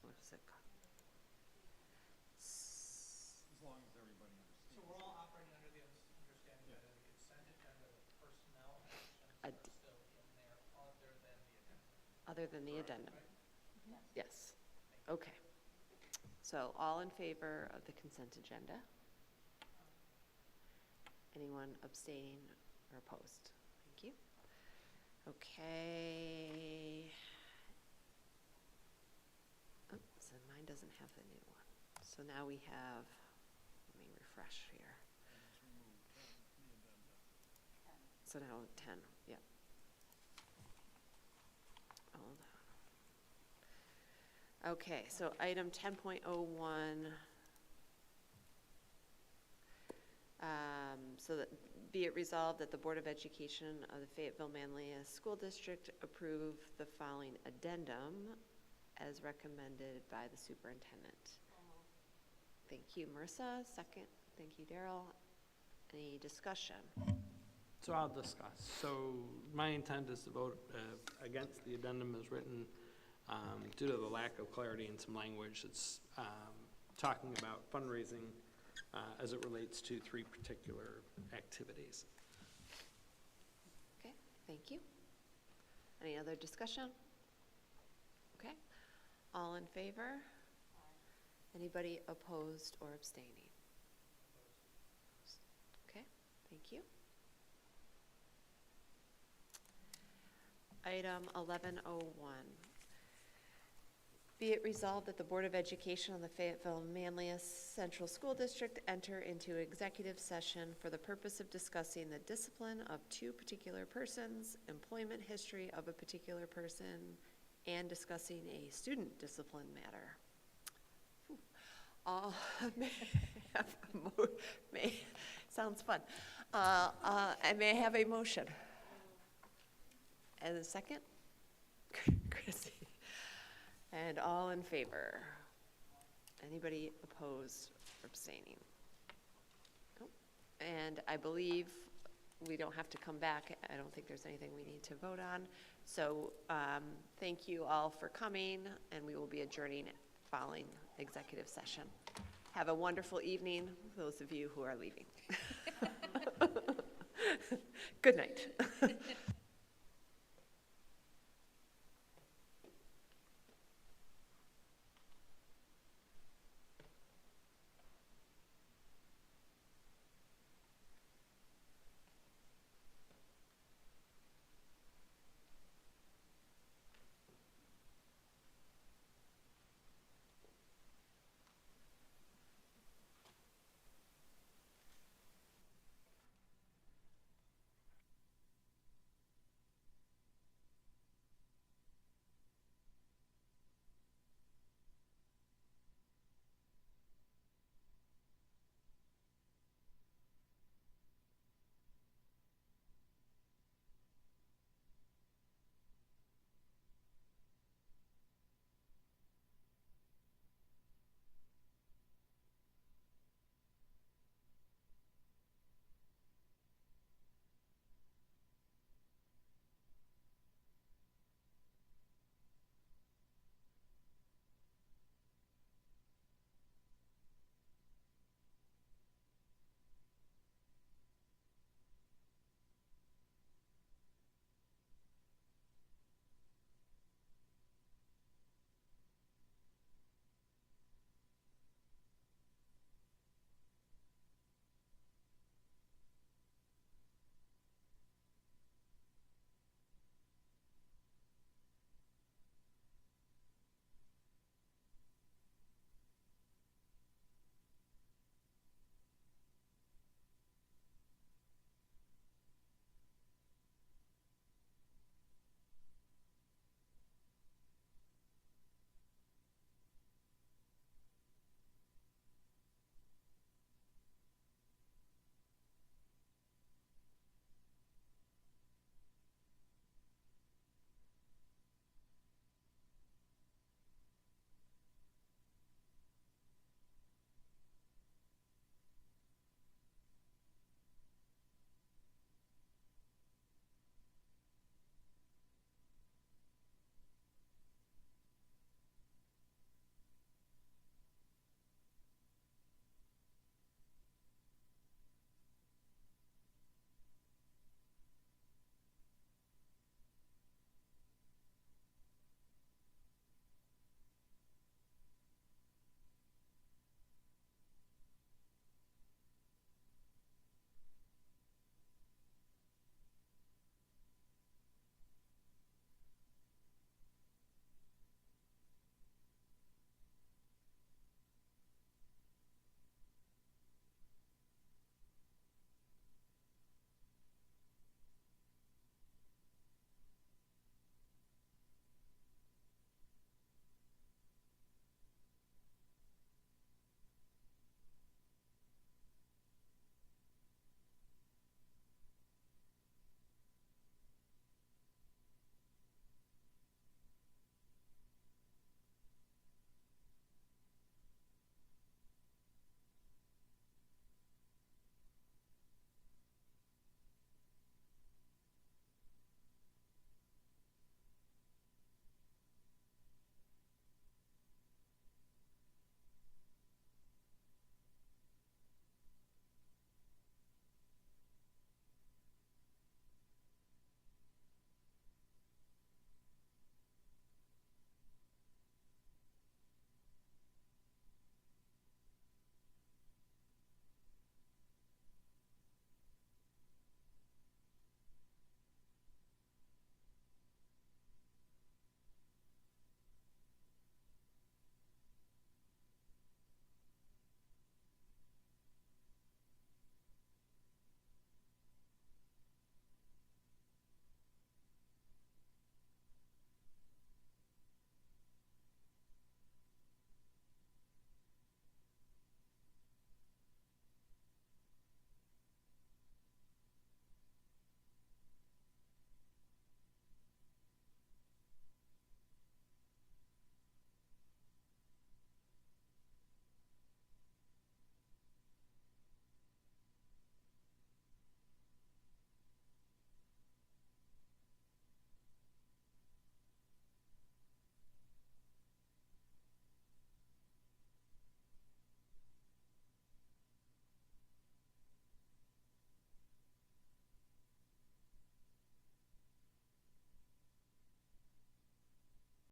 what is it called? As long as everybody understands. So we're all operating under the understanding that in the consent agenda, the personnel actions are still in there other than the addendum. Other than the addendum? Right? Yes. Okay. So all in favor of the consent agenda? Anyone abstaining or opposed? Thank you. Okay. Oh, so mine doesn't have the new one. So now we have, let me refresh here. So now 10, yep. Hold on. Okay, so item 10.01. So that be it resolved that the Board of Education of the Fayetteville-Manlius School District approve the following addendum as recommended by the superintendent. Thank you, Marissa. Second. Thank you, Daryl. Any discussion? So I'll discuss. So my intent is to vote against the addendum as written due to the lack of clarity in some language. It's talking about fundraising as it relates to 3 particular activities. Okay, thank you. Any other discussion? Okay, all in favor? Anybody opposed or abstaining? Okay, thank you. Item 1101. Be it resolved that the Board of Education of the Fayetteville-Manlius Central School District enter into executive session for the purpose of discussing the discipline of 2 particular persons, employment history of a particular person, and discussing a student discipline matter. Sounds fun. I may have a motion. And a second? Chrissy. And all in favor? Anybody opposed or abstaining? Nope. And I believe we don't have to come back. I don't think there's anything we need to vote on. So thank you all for coming, and we will be adjourning following executive session. Have a wonderful evening, those of you who are leaving. Good night.